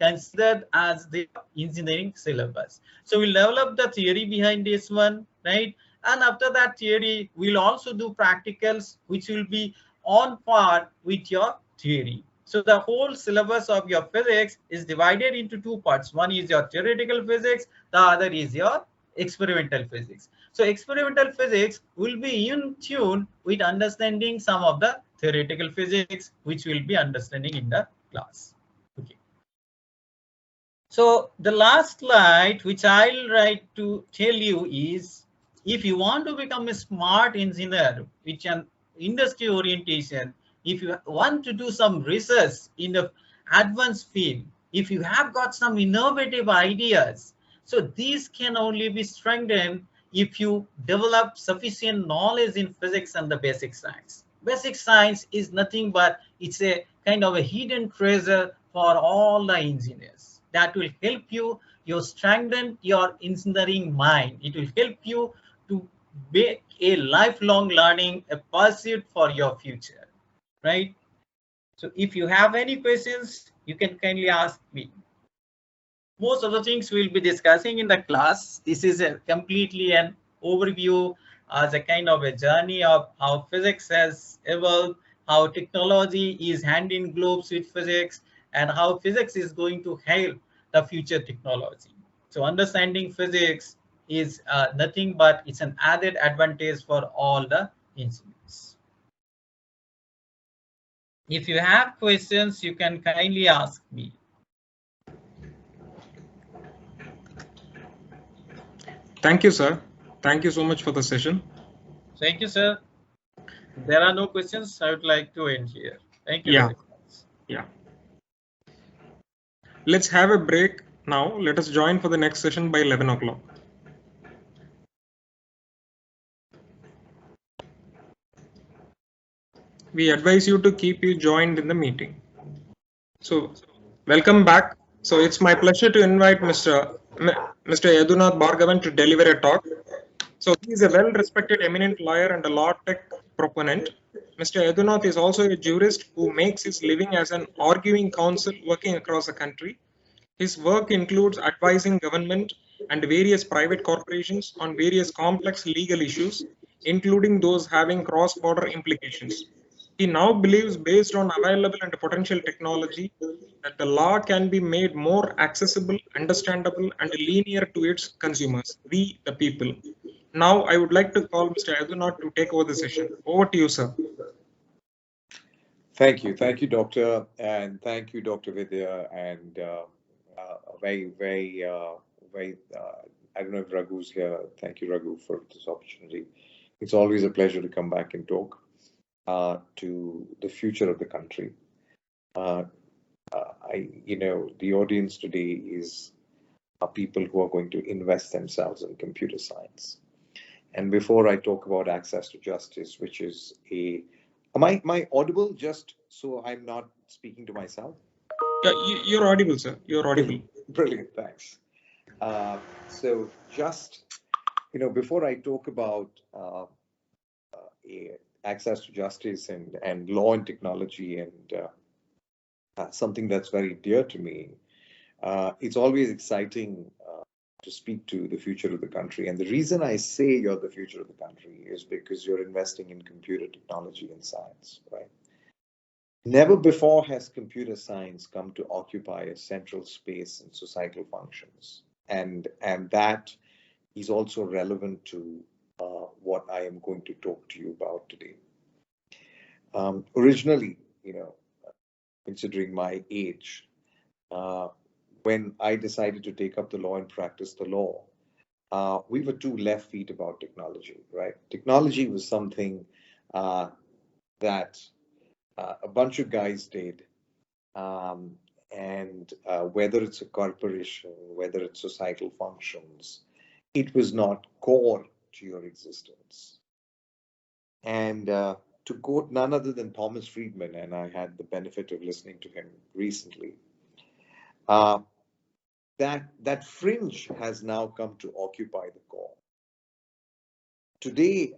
considered as the engineering syllabus. So we'll develop the theory behind this one, right? And after that theory, we'll also do practicals, which will be on par with your theory. So the whole syllabus of your physics is divided into two parts. One is your theoretical physics, the other is your experimental physics. So experimental physics will be in tune with understanding some of the theoretical physics, which will be understanding in the class. Okay. So the last slide, which I'll write to tell you is, if you want to become a smart engineer, which an industry orientation, if you want to do some research in the advanced field, if you have got some innovative ideas, so these can only be strengthened if you develop sufficient knowledge in physics and the basic science. Basic science is nothing but it's a kind of a hidden treasure for all the engineers. That will help you strengthen your engineering mind. It will help you to make a lifelong learning a pursuit for your future, right? So if you have any questions, you can kindly ask me. Most of the things we'll be discussing in the class. This is a completely an overview as a kind of a journey of how physics has evolved, how technology is hand in gloves with physics, and how physics is going to help the future technology. So understanding physics is nothing but it's an added advantage for all the engineers. If you have questions, you can kindly ask me. Thank you, sir. Thank you so much for the session. Thank you, sir. If there are no questions, I would like to end here. Thank you very much. Yeah. Let's have a break now. Let us join for the next session by 11 o'clock. We advise you to keep you joined in the meeting. So, welcome back. So, it's my pleasure to invite Mr. Yadunath Bharghavan to deliver a talk. So, he is a well-respected eminent lawyer and a law tech proponent. Mr. Yadunath is also a jurist who makes his living as an arguing counsel working across the country. His work includes advising government and various private corporations on various complex legal issues, including those having cross-border implications. He now believes, based on available and potential technology, that the law can be made more accessible, understandable, and linear to its consumers, we the people. Now, I would like to call Mr. Yadunath to take over the session. Over to you, sir. Thank you, Doctor, and thank you, Dr. Vidya, and very, I don't know if Raghu's here. Thank you, Raghu, for this opportunity. It's always a pleasure to come back and talk to the future of the country. The audience today are people who are going to invest themselves in computer science. And before I talk about access to justice, which is am I audible, just so I'm not speaking to myself? Yeah, you're audible, sir. You're audible. Brilliant, thanks. So just, before I talk about access to justice and law and technology and something that's very dear to me, it's always exciting to speak to the future of the country. And the reason I say you're the future of the country is because you're investing in computer technology and science, right? Never before has computer science come to occupy a central space in societal functions. And that is also relevant to what I am going to talk to you about today. Originally, considering my age, when I decided to take up the law and practice the law, we were two left feet about technology, right? Technology was something that a bunch of guys did. And whether it's a corporation, whether it's societal functions, it was not core to your existence. And to quote none other than Thomas Friedman, and I had the benefit of listening to him recently, that fringe has now come to occupy the core. Today,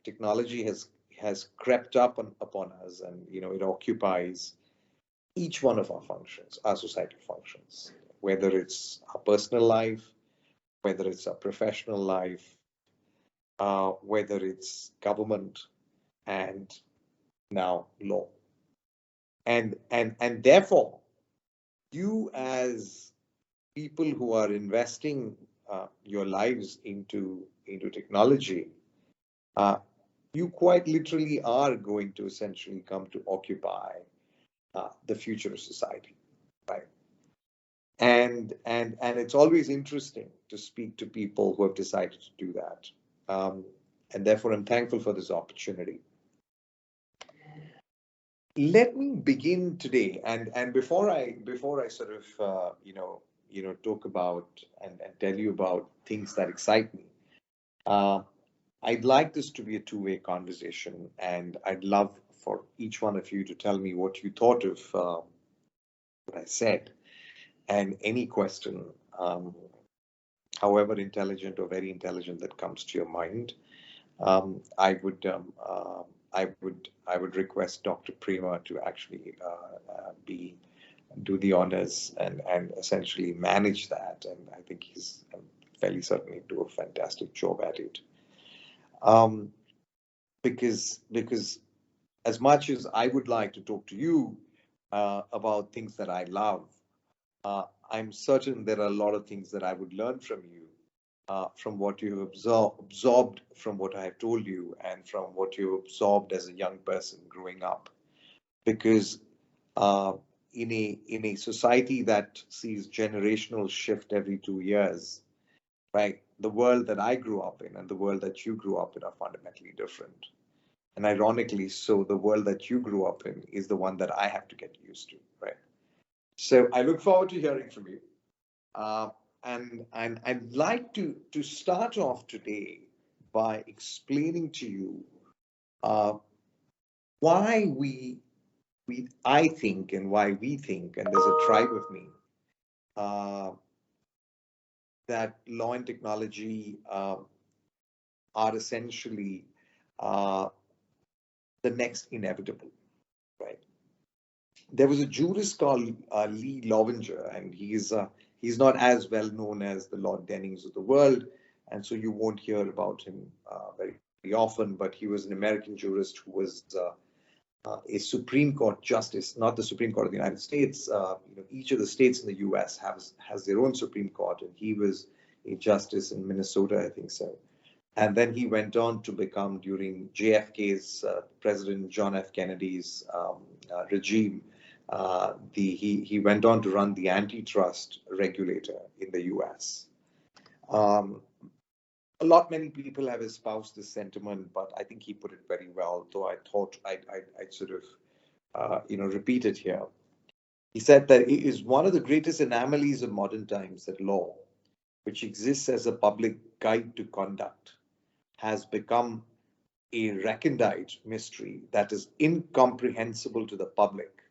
technology has has crept up upon us, and it occupies each one of our functions, our societal functions, whether it's our personal life, whether it's our professional life, whether it's government, and now law. And therefore, you as people who are investing your lives into technology, you quite literally are going to essentially come to occupy the future of society, right? And it's always interesting to speak to people who have decided to do that, and therefore I'm thankful for this opportunity. Let me begin today, and before I sort of talk about and tell you about things that excite me, I'd like this to be a two-way conversation, and I'd love for each one of you to tell me what you thought of what I said, and any question, however intelligent or very intelligent, that comes to your mind. I would request Dr. Prema to actually do the honors and essentially manage that, and I think he's fairly certainly do a fantastic job at it. Because as much as I would like to talk to you about things that I love, I'm certain there are a lot of things that I would learn from you, from what you have absorbed from what I have told you, and from what you absorbed as a young person growing up. Because in a society that sees generational shift every 2 years, right, the world that I grew up in and the world that you grew up in are fundamentally different. And ironically, so the world that you grew up in is the one that I have to get used to, right? So I look forward to hearing from you. And I'd like to start off today by explaining to you why I think, and why we think, and there's a tribe of me, that law and technology are essentially the next inevitable, right? There was a jurist called Lee Lovinger, and he's not as well known as the Lord Dennings of the world, and so you won't hear about him very often, but he was an American jurist who was a Supreme Court justice, not the Supreme Court of the United States. Each of the states in the US has their own Supreme Court, and he was a justice in Minnesota, I think so. And then he went on to become, during JFK's, President John F. Kennedy's regime, he went on to run the antitrust regulator in the US. Many people have espoused this sentiment, but I think he put it very well, though I thought I'd sort of, repeat it here. He said that it is one of the greatest anomalies of modern times that law, which exists as a public guide to conduct, has become a recondite mystery that is incomprehensible to the public,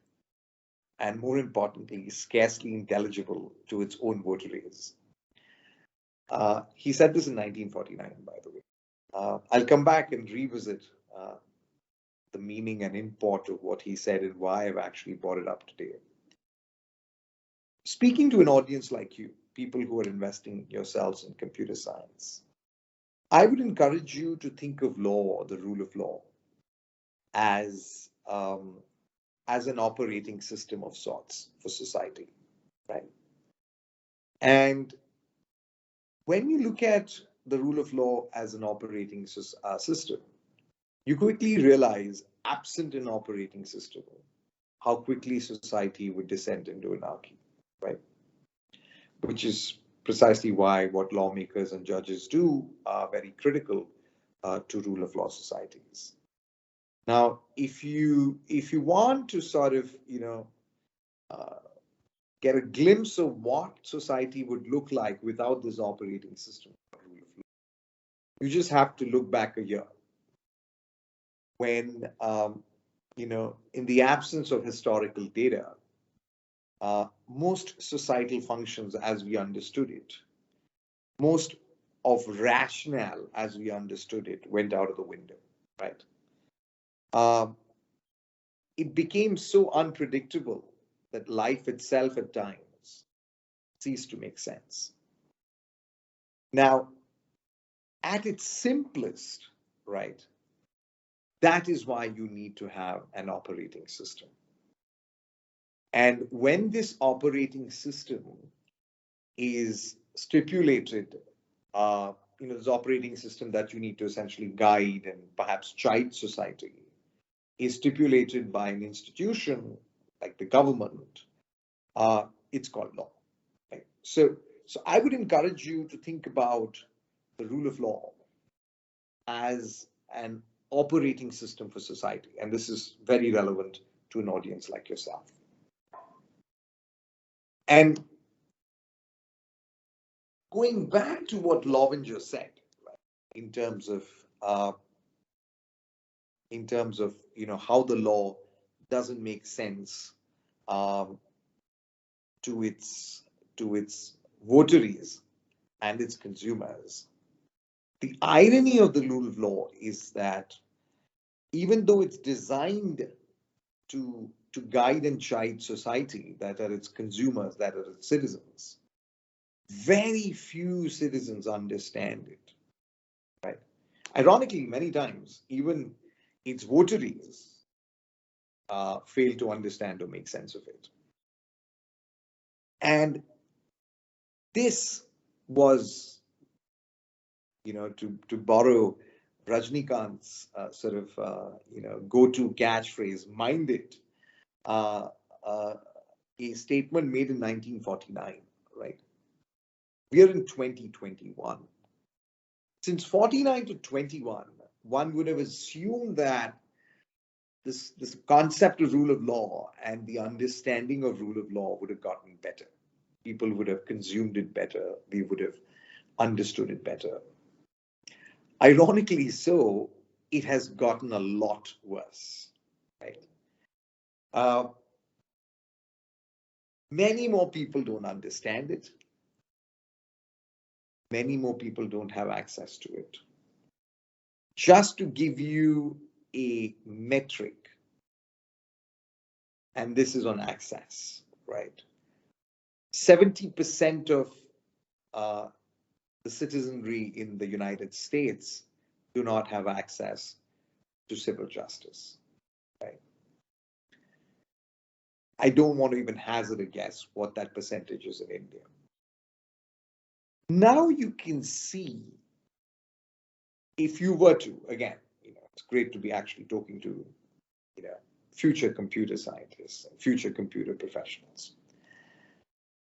and more importantly, scarcely intelligible to its own votaries. He said this in 1949, by the way. I'll come back and revisit the meaning and import of what he said and why I've actually brought it up today. Speaking to an audience like you, people who are investing yourselves in computer science, I would encourage you to think of law, or the rule of law, as an operating system of sorts for society, right? And when you look at the rule of law as an operating system, you quickly realize, absent an operating system, how quickly society would descend into anarchy, right? Which is precisely why what lawmakers and judges do are very critical to rule of law societies. Now, if you want to sort of get a glimpse of what society would look like without this operating system of rule of law, you just have to look back a year when in the absence of historical data, most societal functions as we understood it, most of rationale as we understood it, went out of the window, right? it became so unpredictable that life itself at times ceased to make sense. Now, at its simplest, right, that is why you need to have an operating system. And when this operating system is stipulated, this operating system that you need to essentially guide and perhaps chide society is stipulated by an institution like the government, it's called law. Right? So I would encourage you to think about the rule of law as an operating system for society. And this is very relevant to an audience like yourself. And going back to what Lovinger said, right, in terms of how the law doesn't make sense to its votaries and its consumers. The irony of the rule of law is that even though it's designed to guide and chide society, that are its consumers, that are its citizens, very few citizens understand it, right? Ironically, many times, even its votaries fail to understand or make sense of it. And this was, to borrow Rajnikant's go-to catchphrase, mind it, a statement made in 1949, right? We are in 2021. Since 49 to 21, one would have assumed that this concept of rule of law and the understanding of rule of law would have gotten better. People would have consumed it better. We would have understood it better. Ironically so, it has gotten a lot worse, right? Many more people don't understand it. Many more people don't have access to it. Just to give you a metric, and this is on access, right? 70% of the citizenry in the United States do not have access to civil justice, right? I don't want to even hazard a guess what that percentage is in India. Now you can see, if you were to, again, it's great to be actually talking to, future computer scientists and future computer professionals.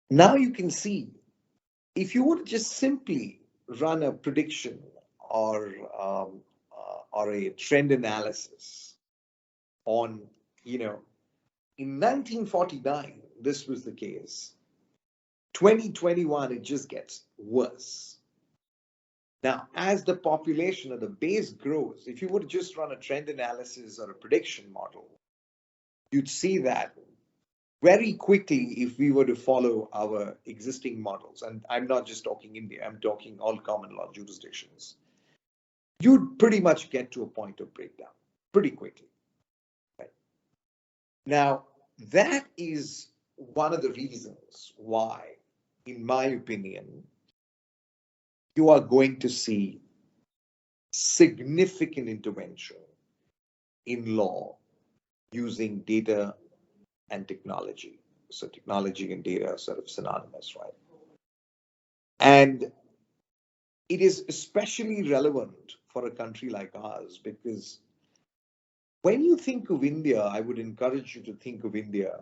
Now you can see, if you were to just simply run a prediction or a trend analysis on, in 1949, this was the case. 2021, it just gets worse. Now, as the population or the base grows, if you were to just run a trend analysis or a prediction model, you'd see that very quickly, if we were to follow our existing models, and I'm not just talking India, I'm talking all common law jurisdictions, you'd pretty much get to a point of breakdown pretty quickly. Right? Now, that is one of the reasons why, in my opinion, you are going to see significant intervention in law using data and technology. So technology and data are sort of synonymous, right? And it is especially relevant for a country like ours, because when you think of India, I would encourage you to think of India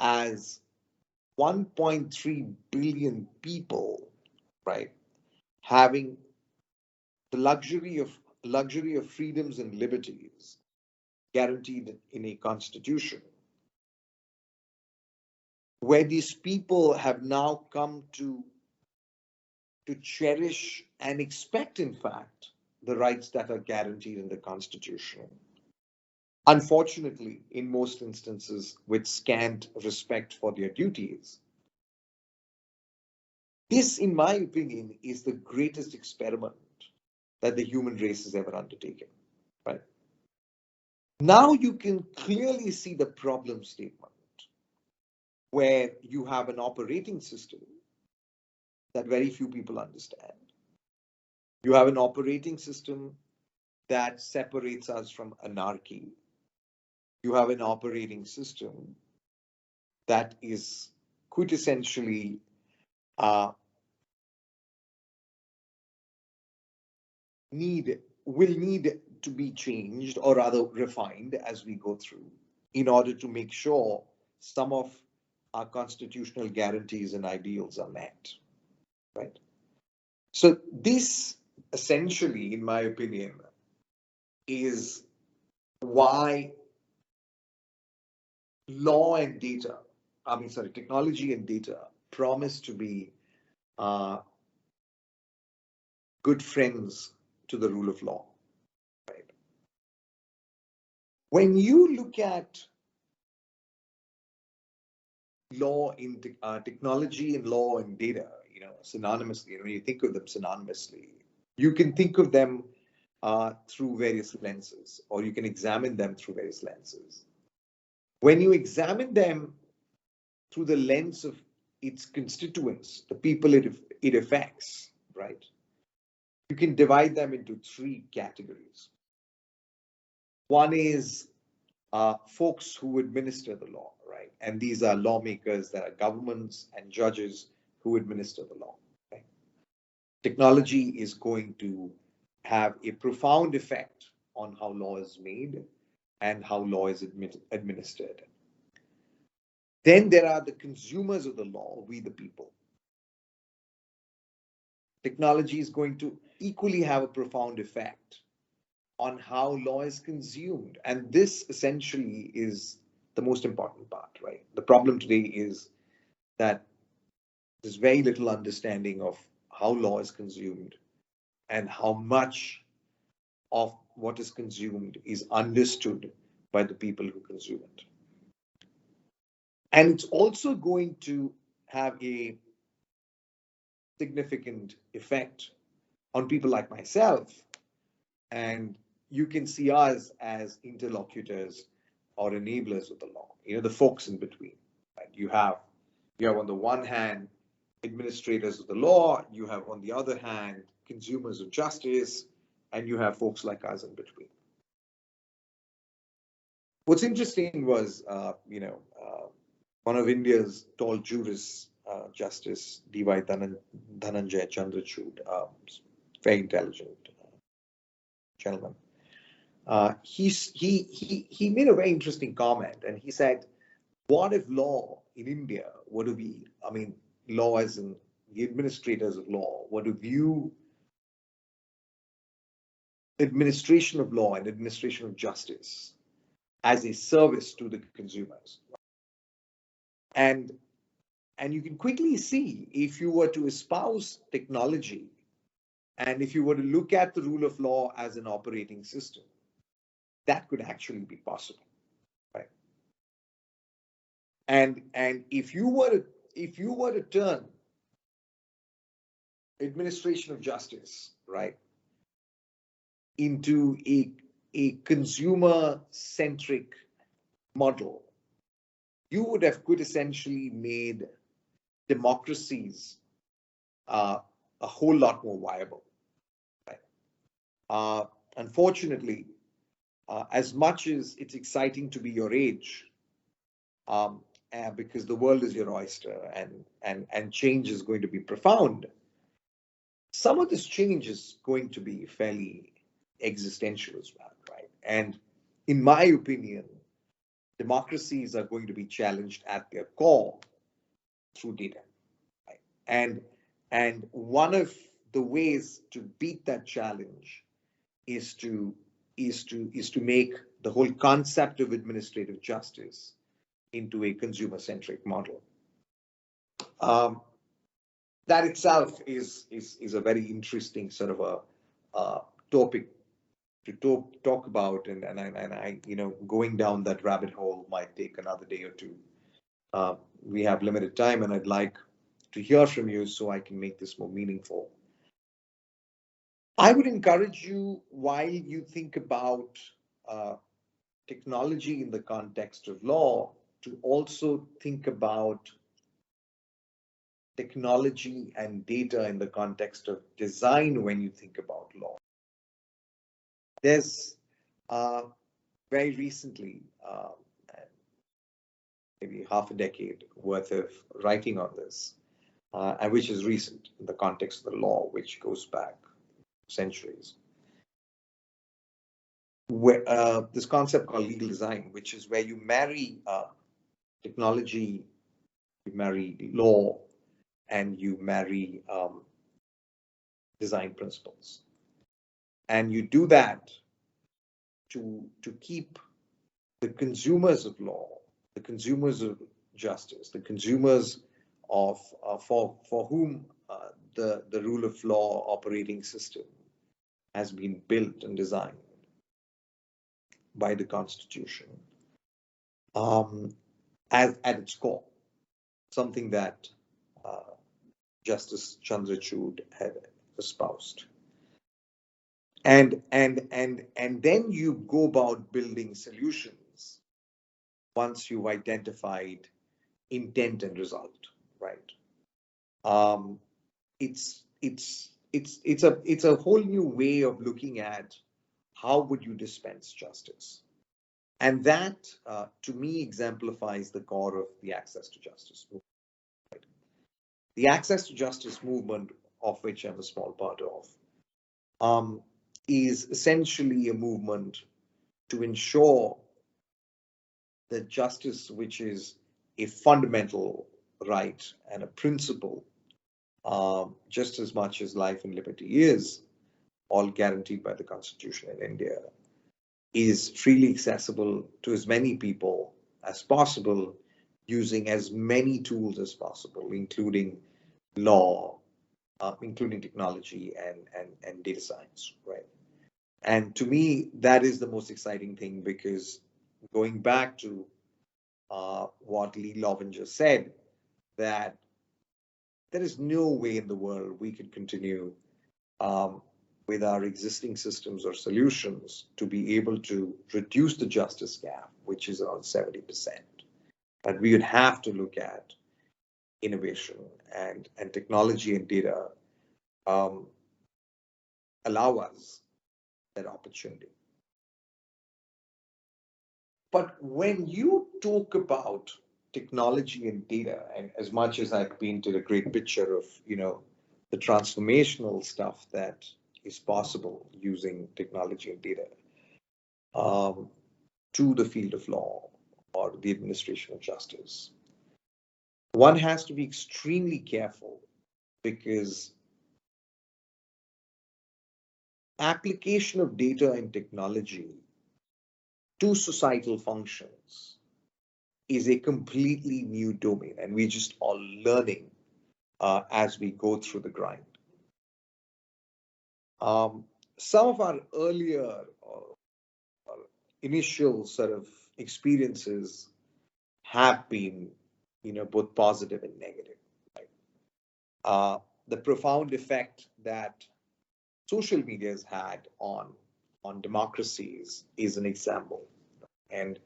as 1.3 billion people, right, having the luxury of freedoms and liberties guaranteed in a constitution, where these people have now come to cherish and expect, in fact, the rights that are guaranteed in the Constitution. Unfortunately, in most instances, with scant respect for their duties. This, in my opinion, is the greatest experiment that the human race has ever undertaken, right? Now you can clearly see the problem statement where you have an operating system that very few people understand. You have an operating system that separates us from anarchy. You have an operating system that is quintessentially will need to be changed or rather refined as we go through in order to make sure some of our constitutional guarantees and ideals are met, right? So this essentially, in my opinion, is why technology and data promise to be good friends to the rule of law, right? When you look at law in technology and law and data, synonymously, when you think of them synonymously, you can think of them through various lenses, or you can examine them through various lenses. When you examine them through the lens of its constituents, the people it affects, right? You can divide them into three categories. One is folks who administer the law, right? And these are lawmakers, that are governments and judges who administer the law. Right? Technology is going to have a profound effect on how law is made and how law is administered. Then there are the consumers of the law, we the people. Technology is going to equally have a profound effect on how law is consumed. And this essentially is the most important part, right? The problem today is that there's very little understanding of how law is consumed and how much of what is consumed is understood by the people who consume it. And it's also going to have a significant effect on people like myself. And you can see us as interlocutors or enablers of the law, the folks in between. Right? You have on the one hand administrators of the law, you have on the other hand consumers of justice, and you have folks like us in between. What's interesting was, one of India's tall jurists, Justice D.Y. Dhananjay Chandrachud, very intelligent gentleman. He made a very interesting comment, and he said, what if law in India were to be, law as in the administrators of law were to view administration of law and administration of justice as a service to the consumers. And you can quickly see, if you were to espouse technology and if you were to look at the rule of law as an operating system, that could actually be possible, right? And if you were to turn administration of justice, right, into a consumer-centric model, you would have quintessentially made democracies a whole lot more viable. Right? Unfortunately, as much as it's exciting to be your age, because the world is your oyster and change is going to be profound, some of this change is going to be fairly existential as well, right? And in my opinion, democracies are going to be challenged at their core through data. Right? And one of the ways to beat that challenge is to make the whole concept of administrative justice into a consumer-centric model. That itself is a very interesting sort of a topic to talk about, and I going down that rabbit hole might take another day or two. We have limited time, and I'd like to hear from you so I can make this more meaningful. I would encourage you, while you think about technology in the context of law to also think about technology and data in the context of design when you think about law. There's very recently, maybe half a decade worth of writing on this, and which is recent in the context of the law, which goes back centuries. Where, this concept called legal design, which is where you marry technology, you marry law, and you marry design principles. And you do that to keep the consumers of law, the consumers of justice, the consumers of for whom the rule of law operating system has been built and designed by the Constitution at its core, something that Justice Chandrachud had espoused. And then you go about building solutions once you've identified intent and result, right? It's a whole new way of looking at how would you dispense justice, and that to me exemplifies the core of the access to justice movement. Right? The access to justice movement, of which I'm a small part of, is essentially a movement to ensure that justice, which is a fundamental right and a principle, just as much as life and liberty is, all guaranteed by the Constitution in India, is freely accessible to as many people as possible, using as many tools as possible, including law, including technology and data science, right? And to me, that is the most exciting thing, because going back to what Lee Lovinger said, that there is no way in the world we could continue with our existing systems or solutions to be able to reduce the justice gap, which is around 70%. But we would have to look at innovation, and technology and data allow us that opportunity. But when you talk about technology and data, and as much as I've painted a great picture of, the transformational stuff that is possible using technology and data to the field of law or the administration of justice, one has to be extremely careful, because application of data and technology to societal functions is a completely new domain, and we're just all learning as we go through the grind. Some of our earlier or initial sort of experiences have been, both positive and negative. Right? The profound effect that social media has had on democracies is an example, and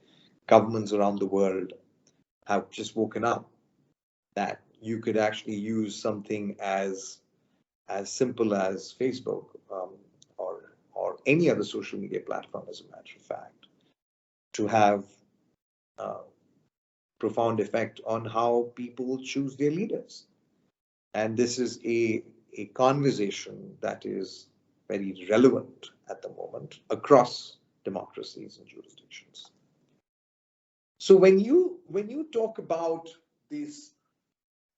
governments around the world have just woken up that you could actually use something as simple as Facebook or any other social media platform, as a matter of fact, to have profound effect on how people choose their leaders. And this is a conversation that is very relevant at the moment across democracies and jurisdictions. So when you talk about this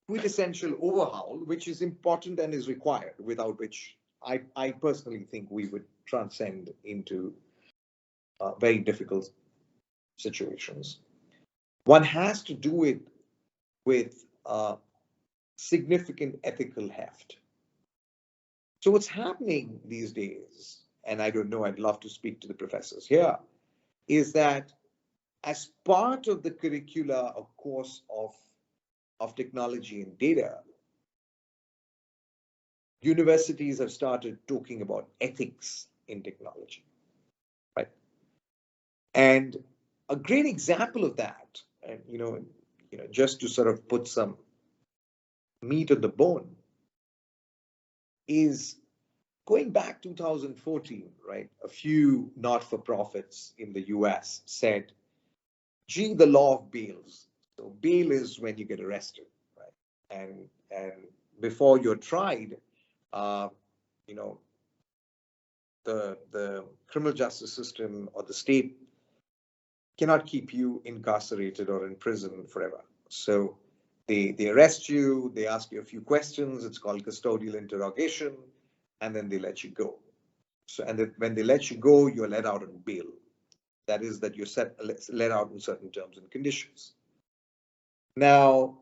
quintessential overhaul, which is important and is required, without which I personally think we would transcend into very difficult situations, one has to do it with significant ethical heft. So what's happening these days, and I don't know, I'd love to speak to the professors here, is that as part of the curricula, of course, of technology and data, universities have started talking about ethics in technology, right? And a great example of that, and just to sort of put some meat on the bone, is going back 2014, right? A few not-for-profits in the US said, gee, the law of bails. So bail is when you get arrested, right? And before you're tried, the criminal justice system or the state cannot keep you incarcerated or in prison forever. So they arrest you, they ask you a few questions, it's called custodial interrogation, and then they let you go. So, and when they let you go, you're let out on bail. That is that you're let out in certain terms and conditions. Now,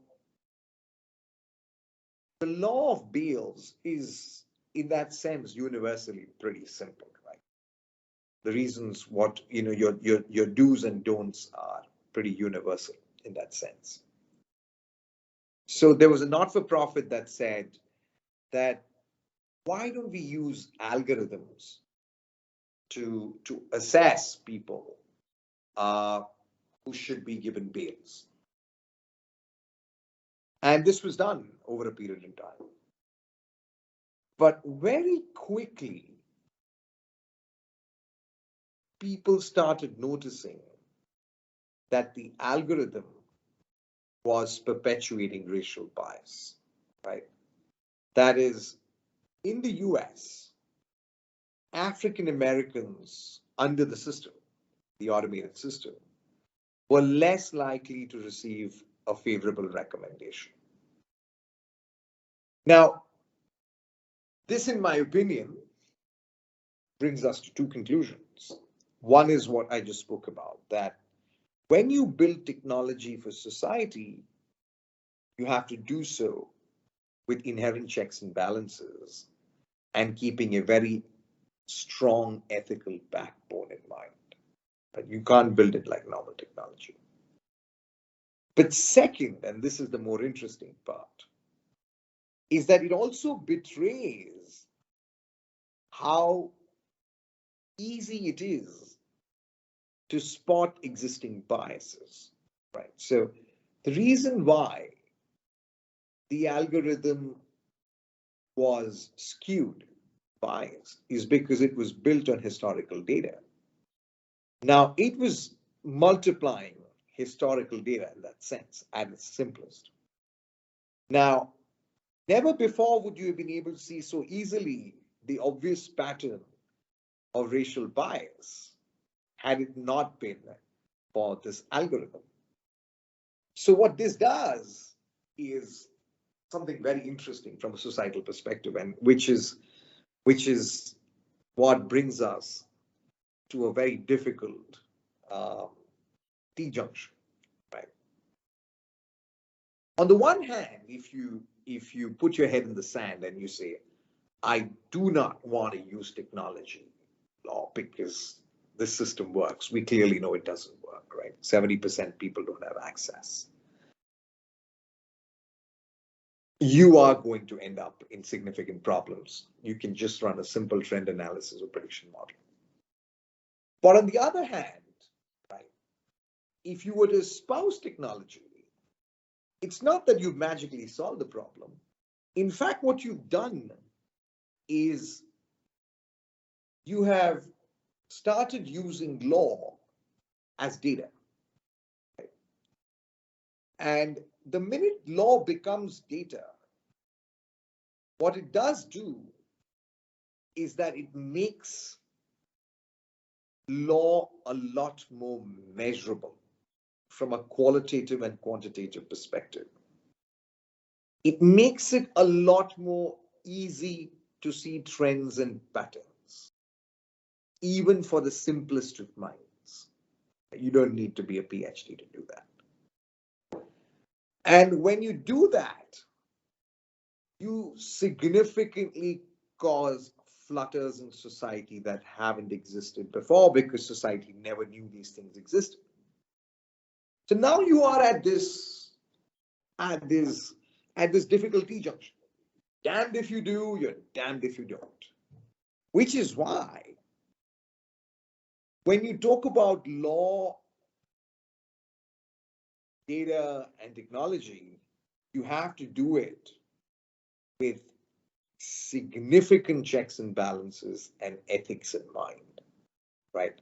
the law of bails is, in that sense, universally pretty simple, right? The reasons what your do's and don'ts are pretty universal in that sense. So there was a not-for-profit that said that why don't we use algorithms to assess people who should be given bails? And this was done over a period of time. But very quickly, people started noticing that the algorithm was perpetuating racial bias, right? That is, in the US, African Americans under the system, the automated system, were less likely to receive a favorable recommendation. Now, this, in my opinion, brings us to two conclusions. One is what I just spoke about, that when you build technology for society, you have to do so with inherent checks and balances and keeping a very strong ethical backbone in mind. But you can't build it like normal technology. But second, and this is the more interesting part, is that it also betrays how easy it is to spot existing biases, right? So the reason why the algorithm was skewed, biased, is because it was built on historical data. Now, it was multiplying historical data in that sense at its simplest. Now, never before would you have been able to see so easily the obvious pattern of racial bias had it not been for this algorithm. So what this does is something very interesting from a societal perspective, and which is what brings us to a very difficult T-junction, right? On the one hand, if you put your head in the sand and you say, I do not want to use technology law because this system works, we clearly know it doesn't work, right? 70% people don't have access. You are going to end up in significant problems. You can just run a simple trend analysis or prediction model. But on the other hand, right, if you were to espouse technology, it's not that you've magically solved the problem. In fact, what you've done is you have started using law as data. Right? And the minute law becomes data, what it does do is that it makes law a lot more measurable from a qualitative and quantitative perspective. It makes it a lot more easy to see trends and patterns, even for the simplest of minds. You don't need to be a PhD to do that. And when you do that, you significantly cause flutters in society that haven't existed before because society never knew these things existed. So now you are at this difficult T-junction. Damned if you do, you're damned if you don't. Which is why when you talk about law data and technology, you have to do it with significant checks and balances and ethics in mind, right?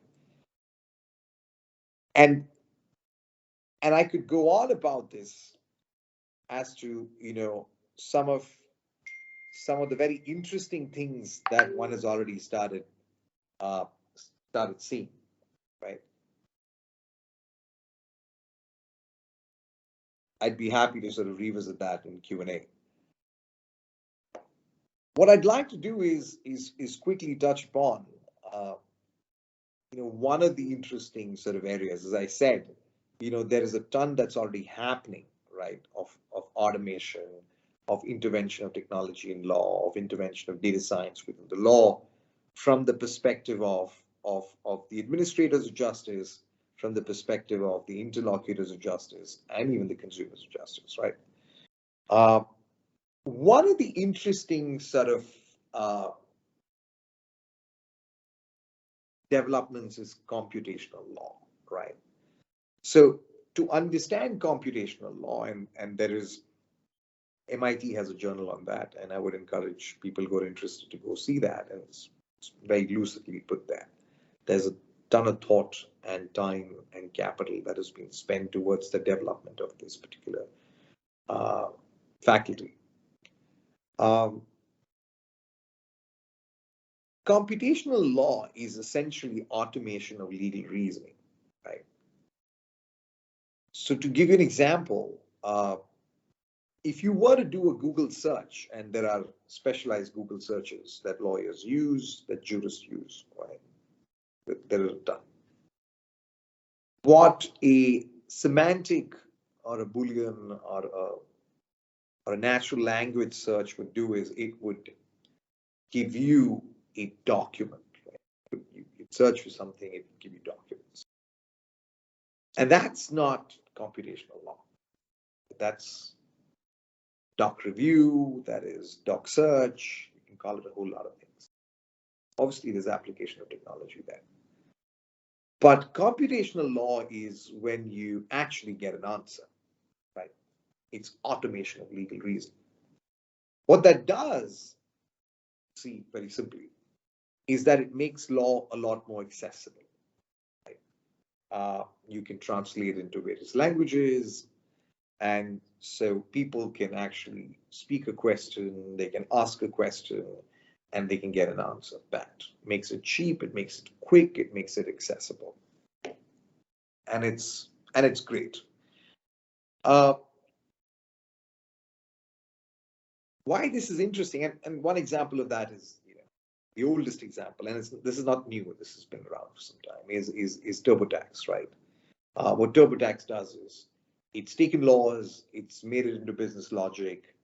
And I could go on about this as to, some of the very interesting things that one has already started seeing, right? I'd be happy to sort of revisit that in Q&A. What I'd like to do is quickly touch upon, one of the interesting sort of areas. As I said, there is a ton that's already happening, right? Of automation, of intervention of technology in law, of intervention of data science within the law, from the perspective of the administrators of justice, from the perspective of the interlocutors of justice, and even the consumers of justice, right? One of the interesting sort of developments is computational law, right? So to understand computational law, and there is, MIT has a journal on that, and I would encourage people who are interested to go see that, and it's very lucidly put there. There's a ton of thought and time and capital that has been spent towards the development of this particular faculty. Computational law is essentially automation of legal reasoning, right? So to give you an example, if you were to do a Google search, and there are specialized Google searches that lawyers use, that jurists use, right? There are a ton. What a semantic or a Boolean or a natural language search would do is it would give you a document. Right? You search for something, it would give you documents. And that's not computational law. That's doc review, that is doc search, you can call it a whole lot of things. Obviously, there's application of technology there. But computational law is when you actually get an answer, right? It's automation of legal reasoning. What that does, see, very simply, is that it makes law a lot more accessible. Right? You can translate into various languages, and so people can actually speak a question, they can ask a question, and they can get an answer back. It makes it cheap, it makes it quick, it makes it accessible. And it's great. Why this is interesting, and one example of that is, the oldest example, and this is not new, this has been around for some time, is TurboTax, right? What TurboTax does is it's taken laws, it's made it into business logic.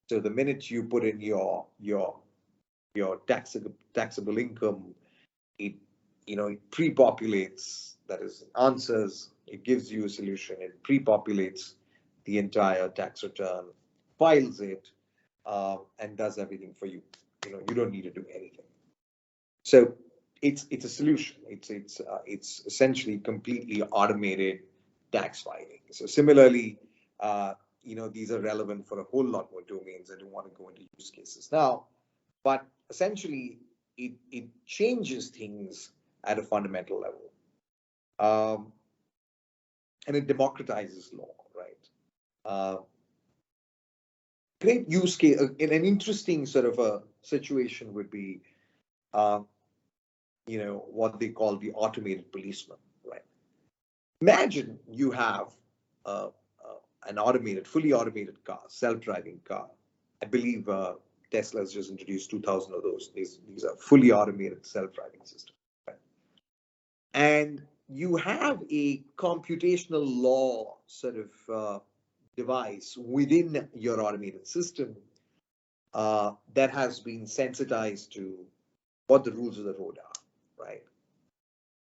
So the minute you put in your taxable income, it pre-populates, that is, answers, it gives you a solution, it pre-populates the entire tax return, files it, and does everything for you. You don't need to do anything. So it's a solution. It's essentially completely automated tax filing. So similarly, these are relevant for a whole lot more domains. I don't want to go into use cases now, but essentially it changes things at a fundamental level, and it democratizes law, right? Great use case in an interesting sort of a situation would be, what they call the automated policeman, right? Imagine you have an fully automated car, self-driving car. I believe Tesla has just introduced 2,000 of those. These are fully automated self-driving systems, right? And you have a computational law sort of device within your automated system that has been sensitized to what the rules of the road are, right?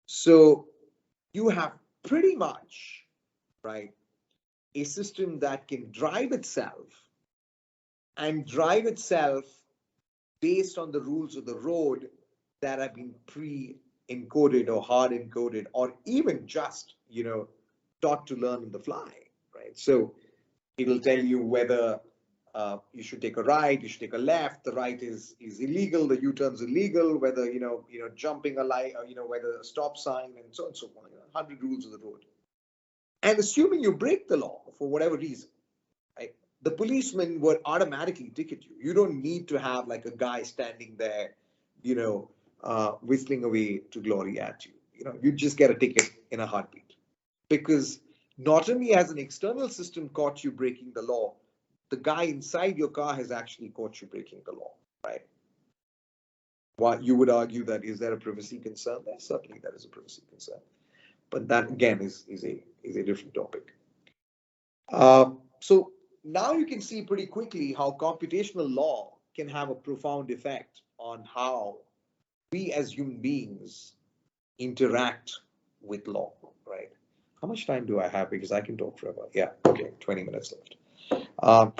So you have pretty much, right, a system that can drive itself and drive itself based on the rules of the road that have been pre-encoded or hard encoded, or even just, taught to learn on the fly, right? So it'll tell you whether you should take a right, you should take a left. The right is illegal, the U-turn's illegal. Whether jumping a light, whether a stop sign, and so on and so on. 100 rules of the road. And assuming you break the law for whatever reason, right, the policeman would automatically ticket you. You don't need to have like a guy standing there, whistling away to glory at you. You just get a ticket in a heartbeat, because not only has an external system caught you breaking the law, the guy inside your car has actually caught you breaking the law, right? What you would argue that, is there a privacy concern there? Certainly there is a privacy concern, but that again is a different topic. So now you can see pretty quickly how computational law can have a profound effect on how we as human beings interact with law, right? How much time do I have? Because I can talk forever. Yeah, okay, 20 minutes left.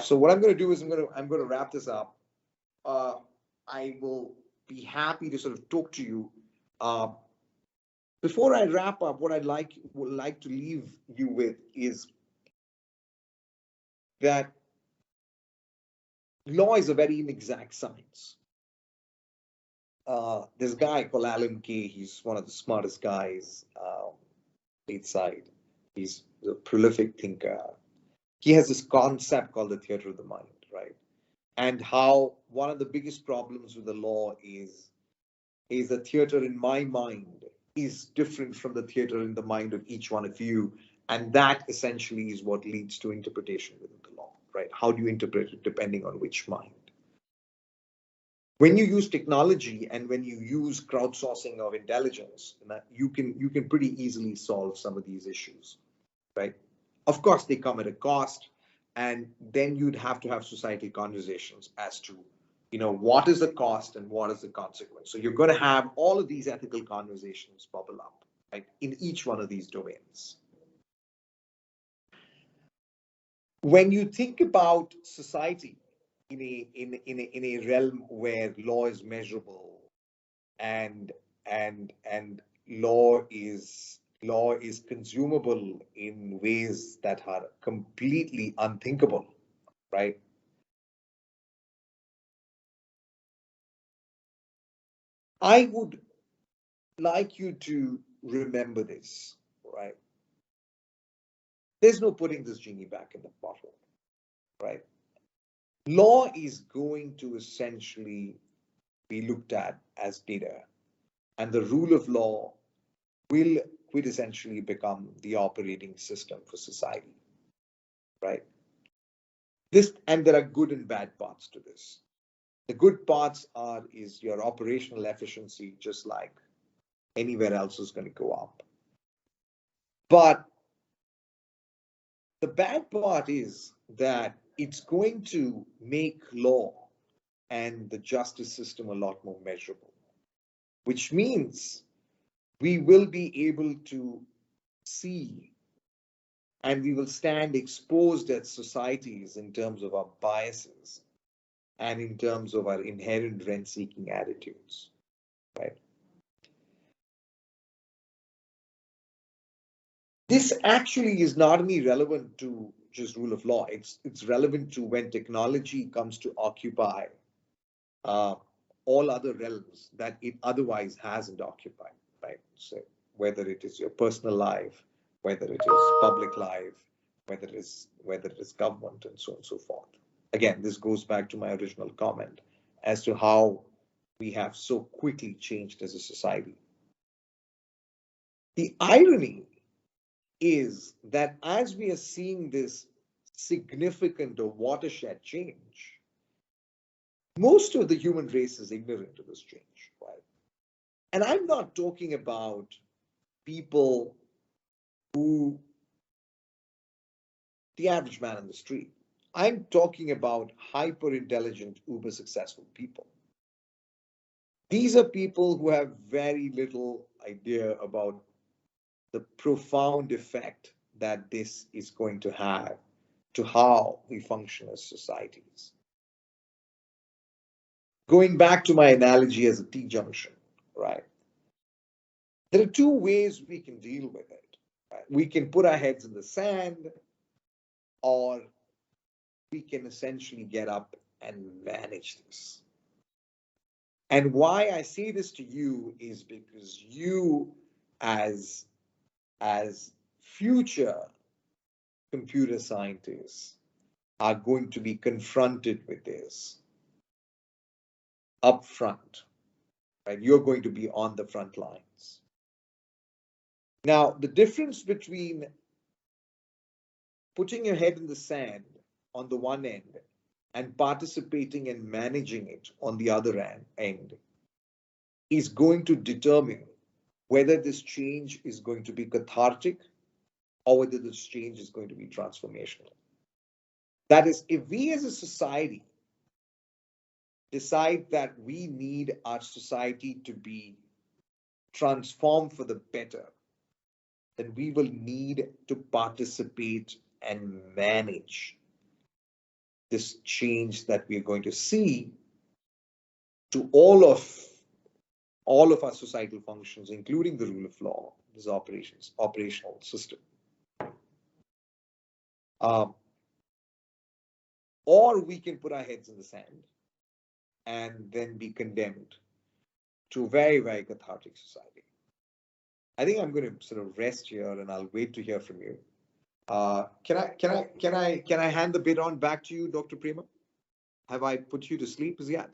So what I'm going to do is I'm going to wrap this up. I will be happy to sort of talk to you. Before I wrap up, what would like to leave you with is that law is a very inexact science. This guy called Alan Kay, he's one of the smartest guys stateside. He's a prolific thinker. He has this concept called the theater of the mind, right? And how one of the biggest problems with the law is the theater in my mind is different from the theater in the mind of each one of you. And that essentially is what leads to interpretation within the law, right? How do you interpret it depending on which mind? When you use technology and when you use crowdsourcing of intelligence, you can pretty easily solve some of these issues, right? Of course, they come at a cost, and then you'd have to have societal conversations as to, what is the cost and what is the consequence. So you're going to have all of these ethical conversations bubble up, right, in each one of these domains. When you think about society in a realm where law is measurable and law is consumable in ways that are completely unthinkable, right? I would like you to remember this, right? There's no putting this genie back in the bottle, right? Law is going to essentially be looked at as data, and the rule of law will quintessentially become the operating system for society, right? And there are good and bad parts to this. The good parts is your operational efficiency, just like anywhere else, is going to go up. But the bad part is that it's going to make law and the justice system a lot more measurable, which means we will be able to see and we will stand exposed as societies in terms of our biases and in terms of our inherent rent-seeking attitudes, right? This actually is not only relevant to just rule of law, it's relevant to when technology comes to occupy all other realms that it otherwise hasn't occupied, right? So whether it is your personal life, whether it is public life, whether it is government, and so on and so forth. Again, this goes back to my original comment as to how we have so quickly changed as a society. The irony is that as we are seeing this significant or watershed change, most of the human race is ignorant of this change, right? And I'm not talking about people who, the average man on the street. I'm talking about hyper intelligent, uber successful people. These are people who have very little idea about the profound effect that this is going to have to how we function as societies. Going back to my analogy as a T-junction, right? There are two ways we can deal with it. Right? We can put our heads in the sand or we can essentially get up and manage this. And why I say this to you is because you, as future computer scientists, are going to be confronted with this up front, right? You're going to be on the front lines. Now, the difference between putting your head in the sand on the one end and participating and managing it on the other end is going to determine whether this change is going to be cathartic or whether this change is going to be transformational. That is, if we as a society decide that we need our society to be transformed for the better, then we will need to participate and manage this change that we're going to see to all of our societal functions, including the rule of law, this operational system. Or we can put our heads in the sand and then be condemned to a very, very cathartic society. I think I'm going to sort of rest here and I'll wait to hear from you. Can I hand the baton back to you, Dr. Prema? Have I put you to sleep as yet?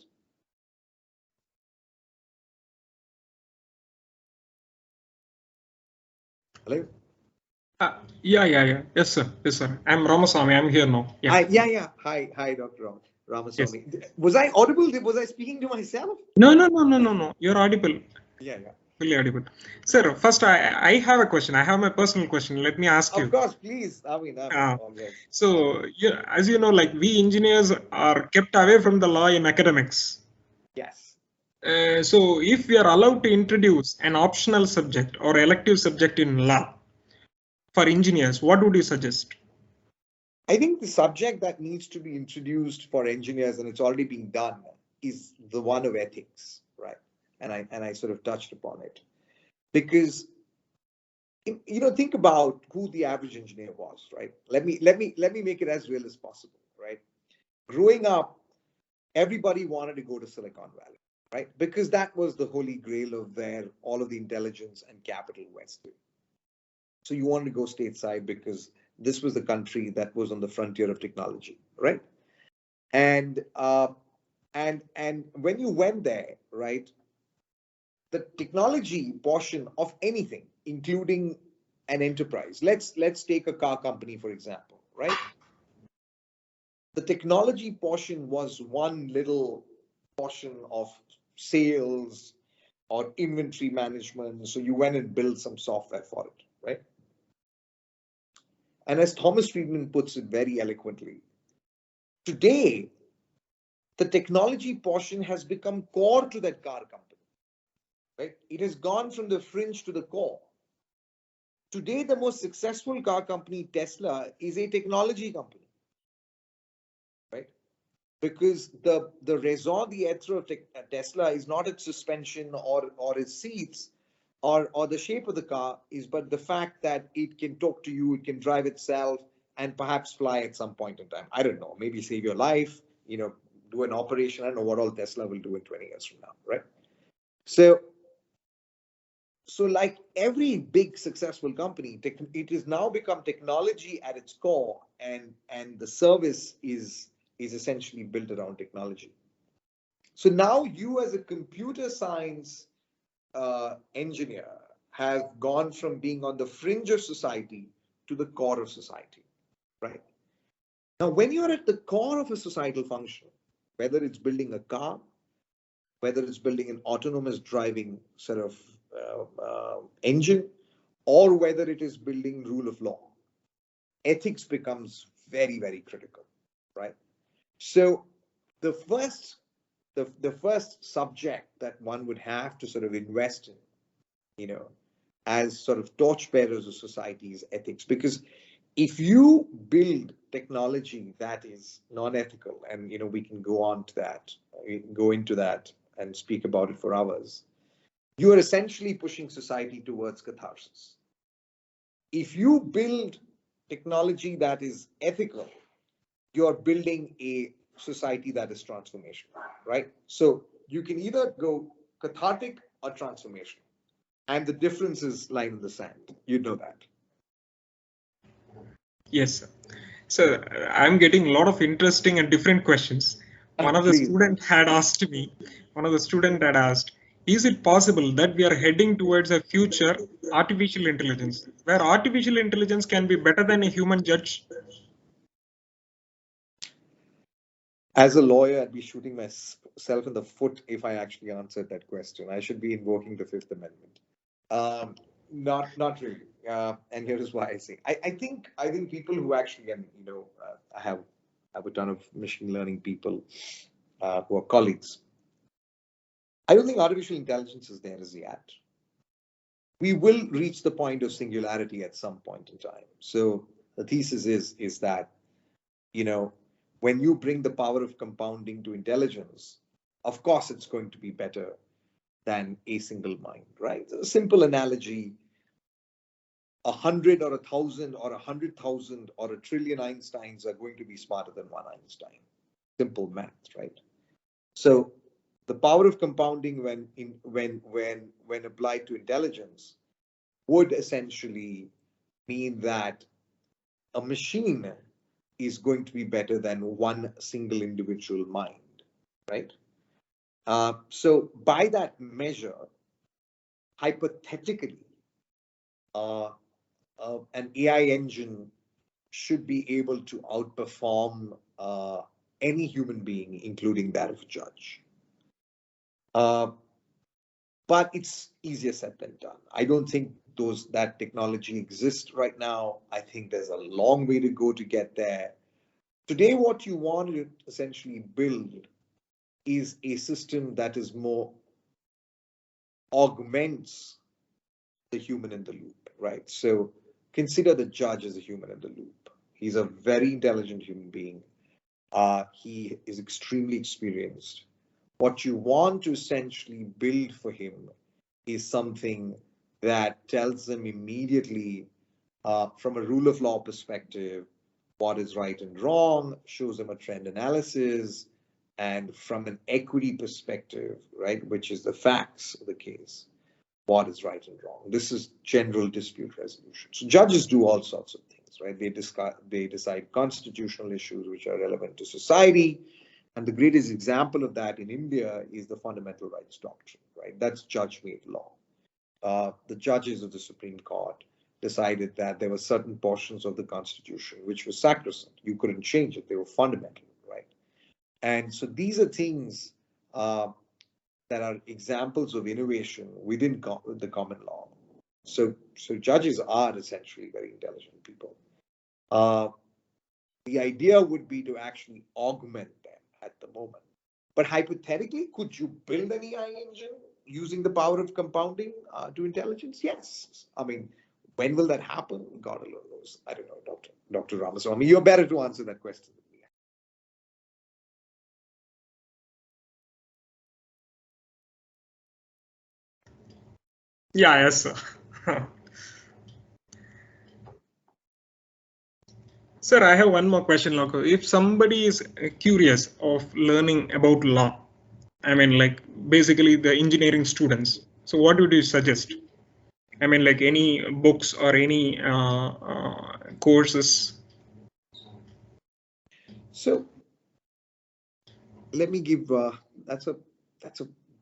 Hello? Yeah. Yes, sir. I'm Ramaswamy. I'm here now. Yeah. Hi, Dr. Ramaswamy. Yes. Was I audible? Was I speaking to myself? No. You're audible. Yeah. Fully audible. Sir, first I have a question. I have my personal question. Let me ask you. Of course, please. I mean, so, as you know, like we engineers are kept away from the law in academics. Yes. So, if we are allowed to introduce an optional subject or elective subject in law for engineers, what would you suggest? I think the subject that needs to be introduced for engineers, and it's already being done, is the one of ethics, right? And I sort of touched upon it, because think about who the average engineer was, right? Let me make it as real as possible, right? Growing up, everybody wanted to go to Silicon Valley, right? Because that was the holy grail of where all of the intelligence and capital went to. So you wanted to go stateside because this was the country that was on the frontier of technology, right? And when you went there, right, the technology portion of anything, including an enterprise, let's take a car company, for example, right? The technology portion was one little portion of sales or inventory management. So you went and built some software for it, right? And as Thomas Friedman puts it very eloquently, today, the technology portion has become core to that car company, right? It has gone from the fringe to the core. Today, the most successful car company, Tesla, is a technology company, right? Because the raison d'etre of Tesla is not its suspension or its seats or the shape of the car, but the fact that it can talk to you, it can drive itself, and perhaps fly at some point in time. I don't know, maybe save your life, do an operation. I don't know what all Tesla will do in 20 years from now, right? So like every big successful company, it has now become technology at its core, and the service is essentially built around technology. So now you as a computer science engineer have gone from being on the fringe of society to the core of society, right? Now, when you're at the core of a societal function, whether it's building a car, whether it's building an autonomous driving sort of engine, or whether it is building rule of law, ethics becomes very, very critical, right? So the first subject that one would have to sort of invest in, as sort of torchbearers of society is ethics. Because if you build technology that is non-ethical, and we can go into that and speak about it for hours, you are essentially pushing society towards catharsis. If you build technology that is ethical, you're building a society that is transformational, right? So you can either go cathartic or transformational, and the differences lie in the sand. You know that. Yes, sir. So I'm getting a lot of interesting and different questions. One of the student had asked, is it possible that we are heading towards a future artificial intelligence, where artificial intelligence can be better than a human judge? As a lawyer, I'd be shooting myself in the foot if I actually answered that question. I should be invoking the Fifth Amendment. Not really. And here is why I say I think people who actually, and I have a ton of machine learning people who are colleagues. I don't think artificial intelligence is there as yet. We will reach the point of singularity at some point in time. So the thesis is that, when you bring the power of compounding to intelligence, of course it's going to be better than a single mind, right? A simple analogy: 100 or 1,000 or 100,000 or 1,000,000,000,000 Einsteins are going to be smarter than one Einstein. Simple math, right? So the power of compounding, when applied to intelligence, would essentially mean that a machine is going to be better than one single individual mind, right? So by that measure, hypothetically, an AI engine should be able to outperform any human being, including that of a judge. But it's easier said than done. I don't think that technology exists right now. I think there's a long way to go to get there. Today, what you want to essentially build is a system that is more augments the human in the loop, right? So consider the judge as a human in the loop. He's a very intelligent human being. He is extremely experienced. What you want to essentially build for him is something that tells them immediately, from a rule of law perspective, what is right and wrong, shows them a trend analysis, and from an equity perspective, right, which is the facts of the case, what is right and wrong. This is general dispute resolution. So judges do all sorts of things, right? They decide constitutional issues which are relevant to society. And the greatest example of that in India is the fundamental rights doctrine, right? That's judge-made law. The judges of the Supreme Court decided that there were certain portions of the Constitution which were sacrosanct. You couldn't change it. They were fundamental, right? And so these are things that are examples of innovation within the common law. So judges are essentially very intelligent people. The idea would be to actually augment them at the moment. But hypothetically, could you build an AI engine using the power of compounding to intelligence? Yes. I mean, when will that happen? God alone knows. I don't know, Dr. Ramaswamy. You're better to answer that question than me. Yeah, yes, sir. Sir, I have one more question, Loco. If somebody is curious of learning about law, I mean, like basically the engineering students, so what would you suggest? I mean, like any books or any courses? So let me give, that's a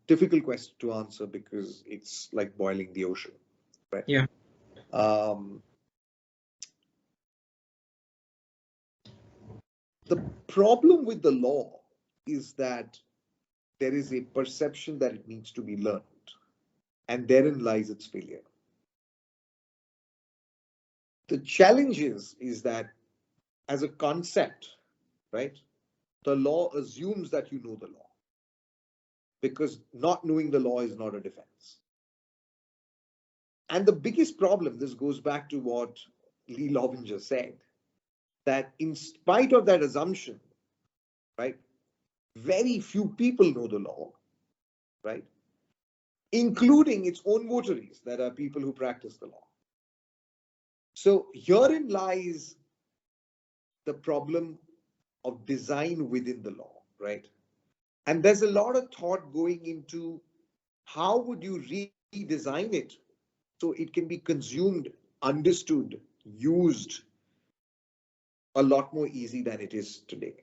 difficult question to answer because it's like boiling the ocean, right? Yeah. The problem with the law is that there is a perception that it needs to be learned, and therein lies its failure. The challenge is that as a concept, right, the law assumes that you know the law, because not knowing the law is not a defense. And the biggest problem, this goes back to what Lee Lovinger said, that in spite of that assumption, right, very few people know the law, right, including its own votaries, that are people who practice the law. So herein lies the problem of design within the law, right? And there's a lot of thought going into how would you redesign it so it can be consumed, understood, used a lot more easy than it is today,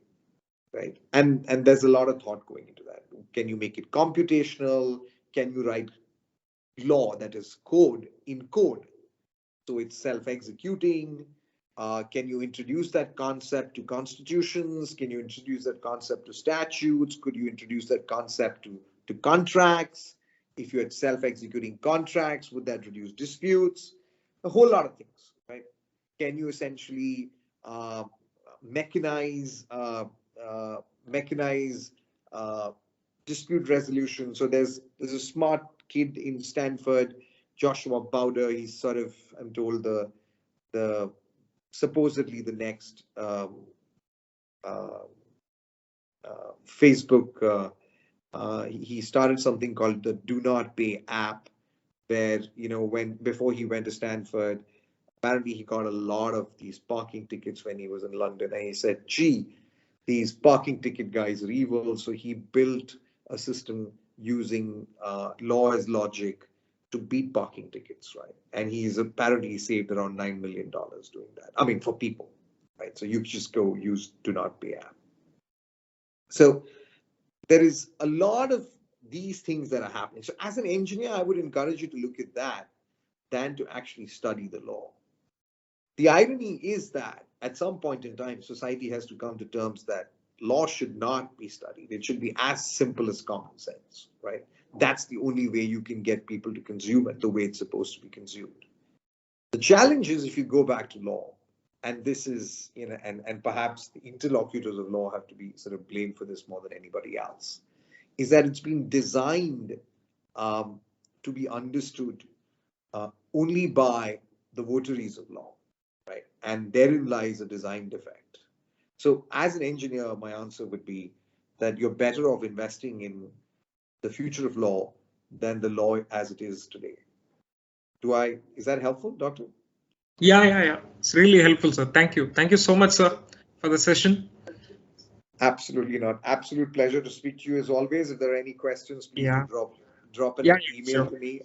right? And there's a lot of thought going into that. Can you make it computational? Can you write law that is code in code, so it's self-executing? Can you introduce that concept to constitutions? Can you introduce that concept to statutes? Could you introduce that concept to contracts? If you had self-executing contracts, would that reduce disputes? A whole lot of things, right? Can you essentially mechanize dispute resolution? So there's a smart kid in Stanford, Joshua Bowder. He's sort of, I'm told, the supposedly the next Facebook. He started something called the Do Not Pay app, where, you know, before he went to Stanford, apparently he got a lot of these parking tickets when he was in London, and he said, gee, these parking ticket guys are evil. So he built a system using law as logic to beat parking tickets, right? And he's apparently saved around $9 million doing that. I mean, for people, right? So you just go use Do Not Pay app. So there is a lot of these things that are happening. So as an engineer, I would encourage you to look at that than to actually study the law. The irony is that at some point in time, society has to come to terms that law should not be studied. It should be as simple as common sense, right? That's the only way you can get people to consume it the way it's supposed to be consumed. The challenge is, if you go back to law, and this is, you know, and perhaps the interlocutors of law have to be sort of blamed for this more than anybody else, is that it's been designed to be understood only by the votaries of law, right? And therein lies a design defect. So as an engineer, my answer would be that you're better off investing in the future of law than the law as it is today. Is that helpful, Doctor? Yeah. It's really helpful, sir. Thank you. Thank you so much, sir, for the session. Absolutely not. Absolute pleasure to speak to you as always. If there are any questions, please do drop an email to me.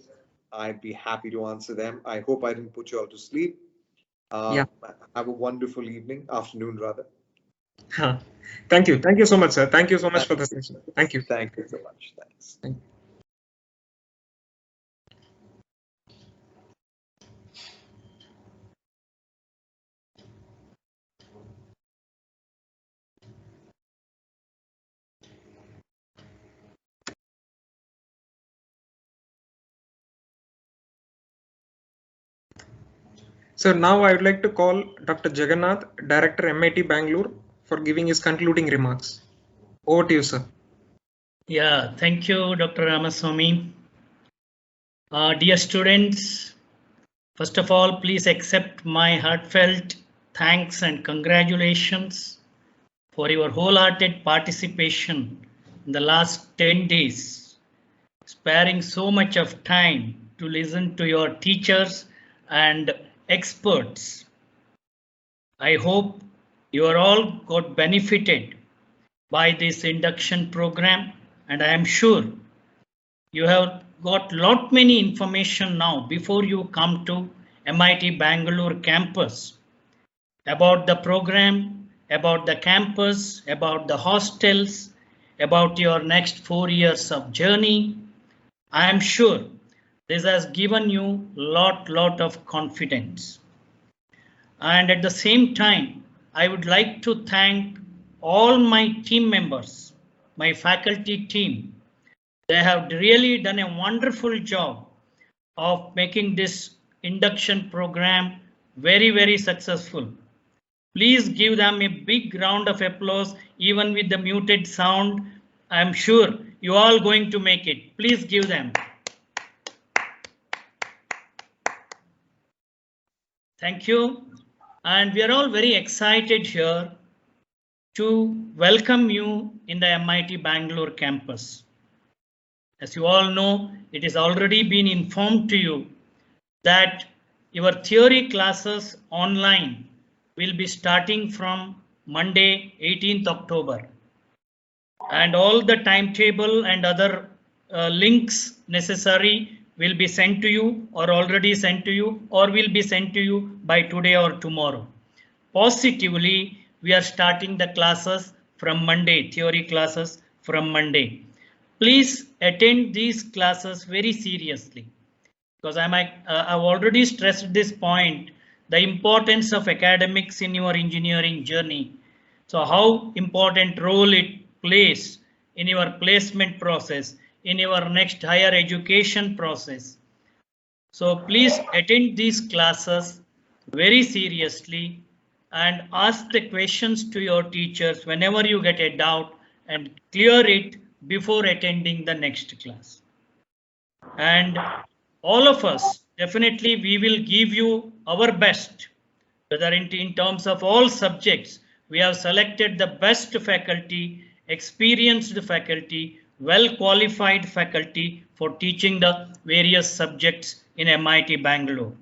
I'd be happy to answer them. I hope I didn't put you all to sleep. Have a wonderful afternoon rather. Thank you. Thank you so much, sir. Thank you so much for the session. Thank you. Thank you so much. Thanks. Thank you. So now I would like to call Dr. Jagannath, Director, MIT Bengaluru, for giving his concluding remarks. Over to you, sir. Yeah, thank you, Dr. Ramaswamy. Dear students, first of all, please accept my heartfelt thanks and congratulations for your wholehearted participation in the last 10 days, sparing so much of time to listen to your teachers and experts. I hope you are all got benefited by this induction program, and I am sure you have got lot many information now before you come to MIT Bengaluru campus about the program, about the campus, about the hostels, about your next 4 years of journey. I am sure this has given you lot of confidence. And at the same time, I would like to thank all my team members, my faculty team. They have really done a wonderful job of making this induction program very successful. Please give them a big round of applause, even with the muted sound. I'm sure you all going to make it. Please give them. Thank you. And we are all very excited here to welcome you in the MIT Bengaluru campus. As you all know, it has already been informed to you that your theory classes online will be starting from Monday, 18th October. And all the timetable and other links necessary will be sent to you, or already sent to you, or will be sent to you by today or tomorrow. Positively, we are starting the classes from Monday, theory classes from Monday. Please attend these classes very seriously, because I've already stressed this point, the importance of academics in your engineering journey. So how important role it plays in your placement process, in your next higher education process. So please attend these classes very seriously and ask the questions to your teachers whenever you get a doubt, and clear it before attending the next class. And all of us, definitely we will give you our best, whether in terms of all subjects. We have selected the best faculty, experienced faculty, well qualified faculty for teaching the various subjects in MIT Bangalore.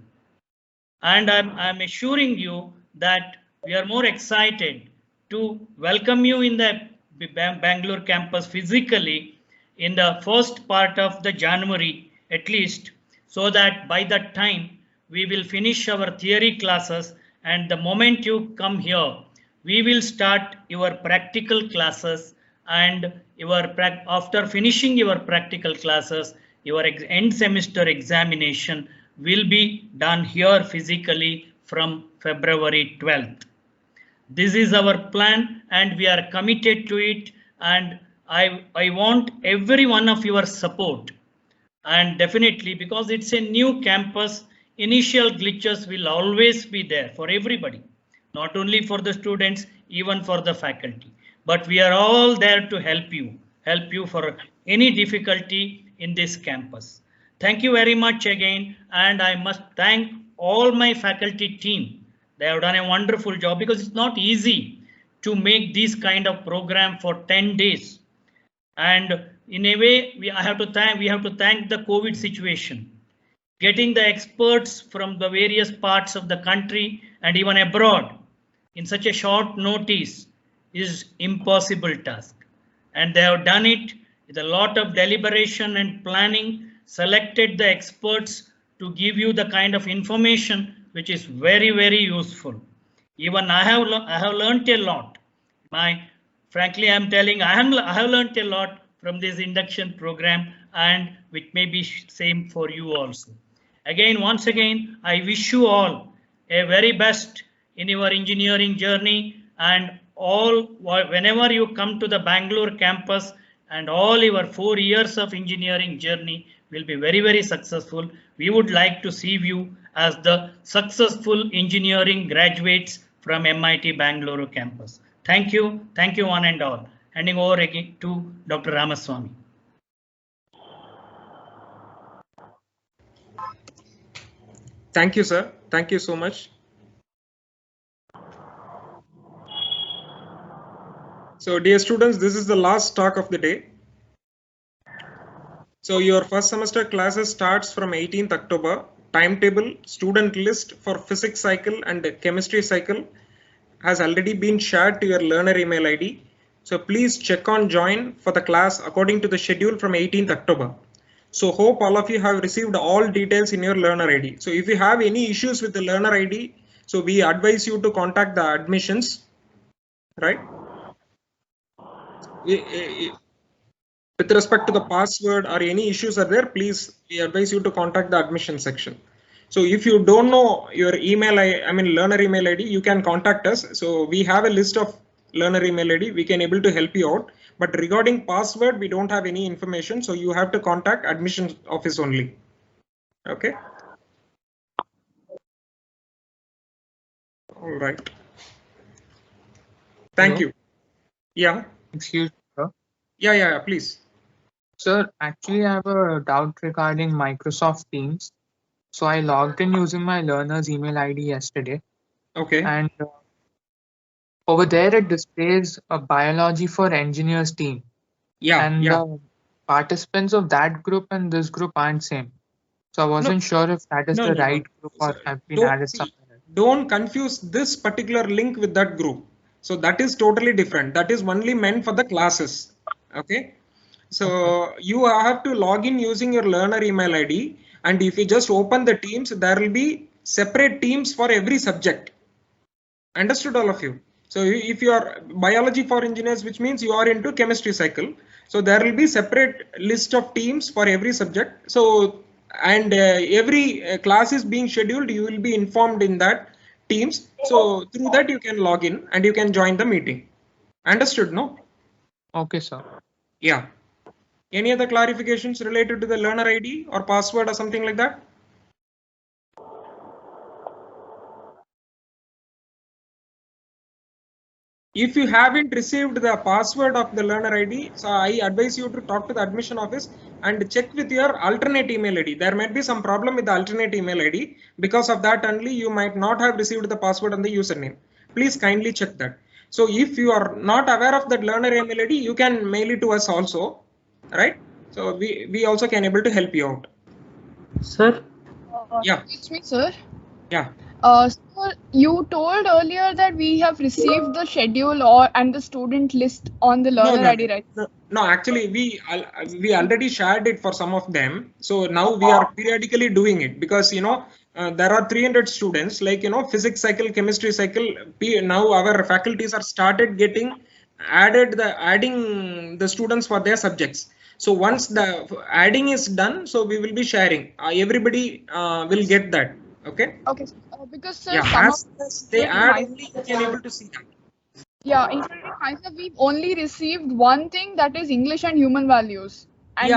And I'm assuring you that we are more excited to welcome you in the Bangalore campus physically in the first part of the January at least, so that by that time we will finish our theory classes, and the moment you come here, we will start your practical classes, and after finishing your practical classes, your end semester examination will be done here physically from February 12th. This is our plan and we are committed to it, and I want every one of your support. And definitely, because it's a new campus, initial glitches will always be there for everybody, not only for the students, even for the faculty. But we are all there to help you for any difficulty in this campus. Thank you very much again, and I must thank all my faculty team. They have done a wonderful job, because it's not easy to make this kind of program for 10 days. And in a way, we have to thank the COVID situation. Getting the experts from the various parts of the country and even abroad in such a short notice is impossible task. And they have done it with a lot of deliberation and planning, selected the experts to give you the kind of information which is very, very useful. Even I have learned a lot. Frankly, I'm telling, I have learned a lot from this induction program, and which may be same for you also. Again, once again, I wish you all a very best in your engineering journey, and whenever you come to the Bangalore campus, and all your 4 years of engineering journey will be very, very successful. We would like to see you as the successful engineering graduates from MIT Bengaluru campus. Thank you one and all. Handing over again to Dr. Ramaswamy. Thank you, sir. Thank you so much. So dear students, this is the last talk of the day. So your first semester classes starts from 18th October. Timetable, student list for physics cycle and chemistry cycle has already been shared to your learner email ID. So please check on join for the class according to the schedule from 18th October. So hope all of you have received all details in your learner ID. So if you have any issues with the learner ID, so we advise you to contact the admissions, right? With respect to the password or any issues are there, please, we advise you to contact the admission section. So if you don't know your email, learner email ID, you can contact us. So we have a list of learner email ID. We can able to help you out. But regarding password, we don't have any information. So you have to contact admission office only. Okay. All right. Thank you. Yeah. Excuse me, sir. Yeah, please. Sir, actually, I have a doubt regarding Microsoft Teams. So I logged in using my learner's email ID yesterday. Okay. And over there, it displays a biology for engineers team. Yeah. And the participants of that group and this group aren't same. So I wasn't sure if that is the right group or have been added somewhere. Don't confuse this particular link with that group. So that is totally different. That is only meant for the classes. Okay. So you have to log in using your learner email ID. And if you just open the teams, there will be separate teams for every subject. Understood, all of you? So if you are biology for engineers, which means you are into chemistry cycle, so there will be separate list of teams for every subject. So and every class is being scheduled, you will be informed in that teams. So through that you can log in and you can join the meeting. Understood, no? Okay, sir. Yeah. Any other clarifications related to the learner ID or password or something like that? If you haven't received the password of the learner ID, so I advise you to talk to the admission office and check with your alternate email ID. There might be some problem with the alternate email ID. Because of that only, you might not have received the password and the username. Please kindly check that. So if you are not aware of that learner email ID, you can mail it to us also, right? So we also can able to help you out. Sir? Yeah. Excuse me, sir. Yeah. So you told earlier that we have received the schedule and the student list on the learner ID, right? No, actually we already shared it for some of them. So now we are periodically doing it because there are 300 students, like physics cycle, chemistry cycle. Now our faculties are started getting adding the students for their subjects. So once the adding is done, so we will be sharing. Everybody will get that. Okay. Okay. Because sir, yeah, as they add, only you can able to see that. Yeah, including myself, we've only received one thing, that is English and human values. And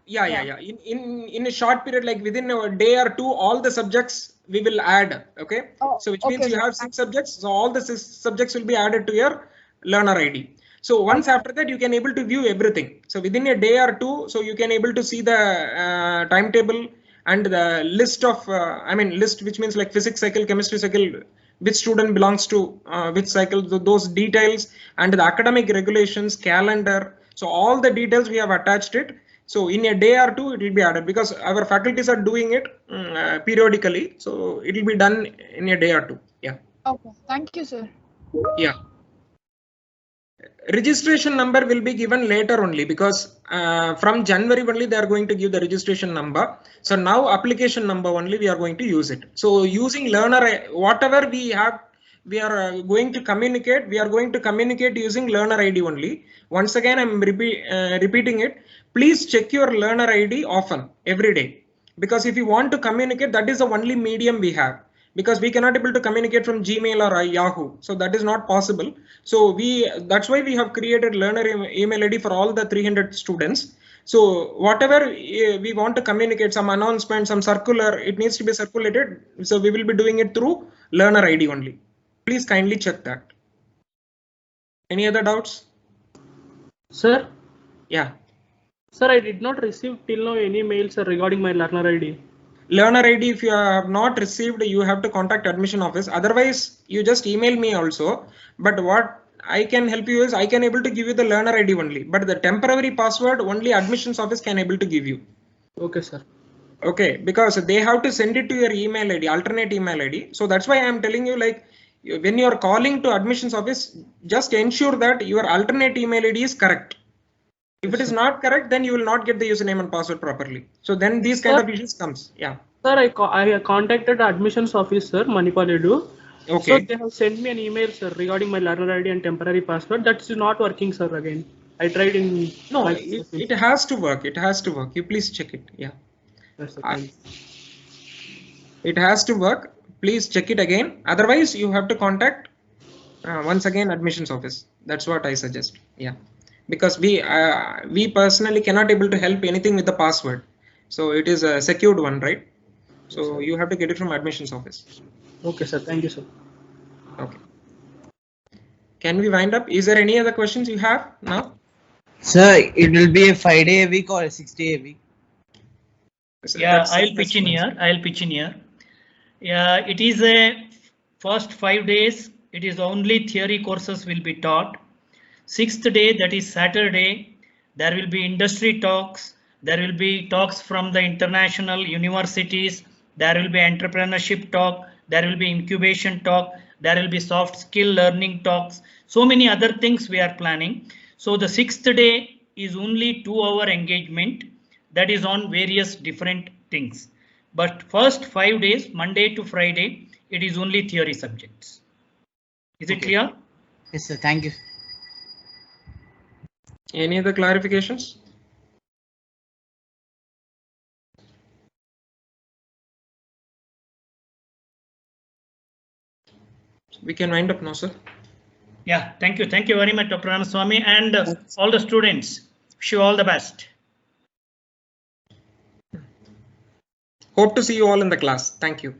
Yeah. In a short period, like within a day or two, all the subjects we will add. Okay. So which means you have 6 subjects. So all the 6 subjects will be added to your learner ID. So once after that, you can able to view everything. So within a day or two, so you can able to see the timetable and the list of list, which means like physics cycle, chemistry cycle, which student belongs to which cycle, those details, and the academic regulations, calendar. So all the details we have attached it. So in a day or two, it will be added because our faculties are doing it periodically. So it will be done in a day or two. Yeah. Okay. Thank you, sir. Yeah. Registration number will be given later only because from January only they are going to give the registration number. So now application number only we are going to use it. So using learner, whatever we have, we are going to communicate. We are going to communicate using learner ID only. Once again, I'm repeating it. Please check your learner ID often, every day, because if you want to communicate, that is the only medium we have. Because we cannot able to communicate from Gmail or Yahoo, so that is not possible. So that's why we have created learner email ID for all the 300 students. So whatever we want to communicate, some announcement, some circular, it needs to be circulated. So we will be doing it through learner ID only. Please kindly check that. Any other doubts? Sir? Yeah. Sir, I did not receive till now any mails regarding my learner ID. Learner ID, if you have not received, you have to contact admission office. Otherwise, you just email me also. But what I can help you is I can able to give you the learner ID only. But the temporary password only admissions office can able to give you. Okay, sir. Okay, because they have to send it to your email ID, alternate email ID. So that's why I am telling you, like when you are calling to admissions office, just ensure that your alternate email ID is correct. If it is not correct, then you will not get the username and password properly. So then these kind of issues comes. Yeah. Sir, I contacted the admissions office, sir, Manipal Edu. Okay. So they have sent me an email, sir, regarding my learner ID and temporary password. That's not working, sir. Again, I tried in. No, it has to work. It has to work. You please check it. Yeah. Yes, sir, it has to work. Please check it again. Otherwise, you have to contact once again admissions office. That's what I suggest. Yeah. Because we personally cannot able to help anything with the password. So it is a secured one, right? So you have to get it from admissions office. Okay, sir. Thank you, sir. Okay. Can we wind up? Is there any other questions you have now? Sir, it will be a 5-day a week or a 6-day a week? Yeah, I'll pitch in here. Yeah, it is a first 5 days. It is only theory courses will be taught. 6th day, that is Saturday, there will be industry talks There will be talks from the international universities. There will be entrepreneurship talk. There will be incubation talk. There will be soft skill learning talks. So many other things we are planning. So the 6th day is only 2-hour engagement that is on various different things. But first 5 days, Monday to Friday, it is only theory subjects. Is it clear? Yes, sir. Thank you. Any other clarifications? We can wind up now, sir. Yeah, thank you. Thank you very much, Dr. Ramaswamy, and all the students. Wish you all the best. Hope to see you all in the class. Thank you.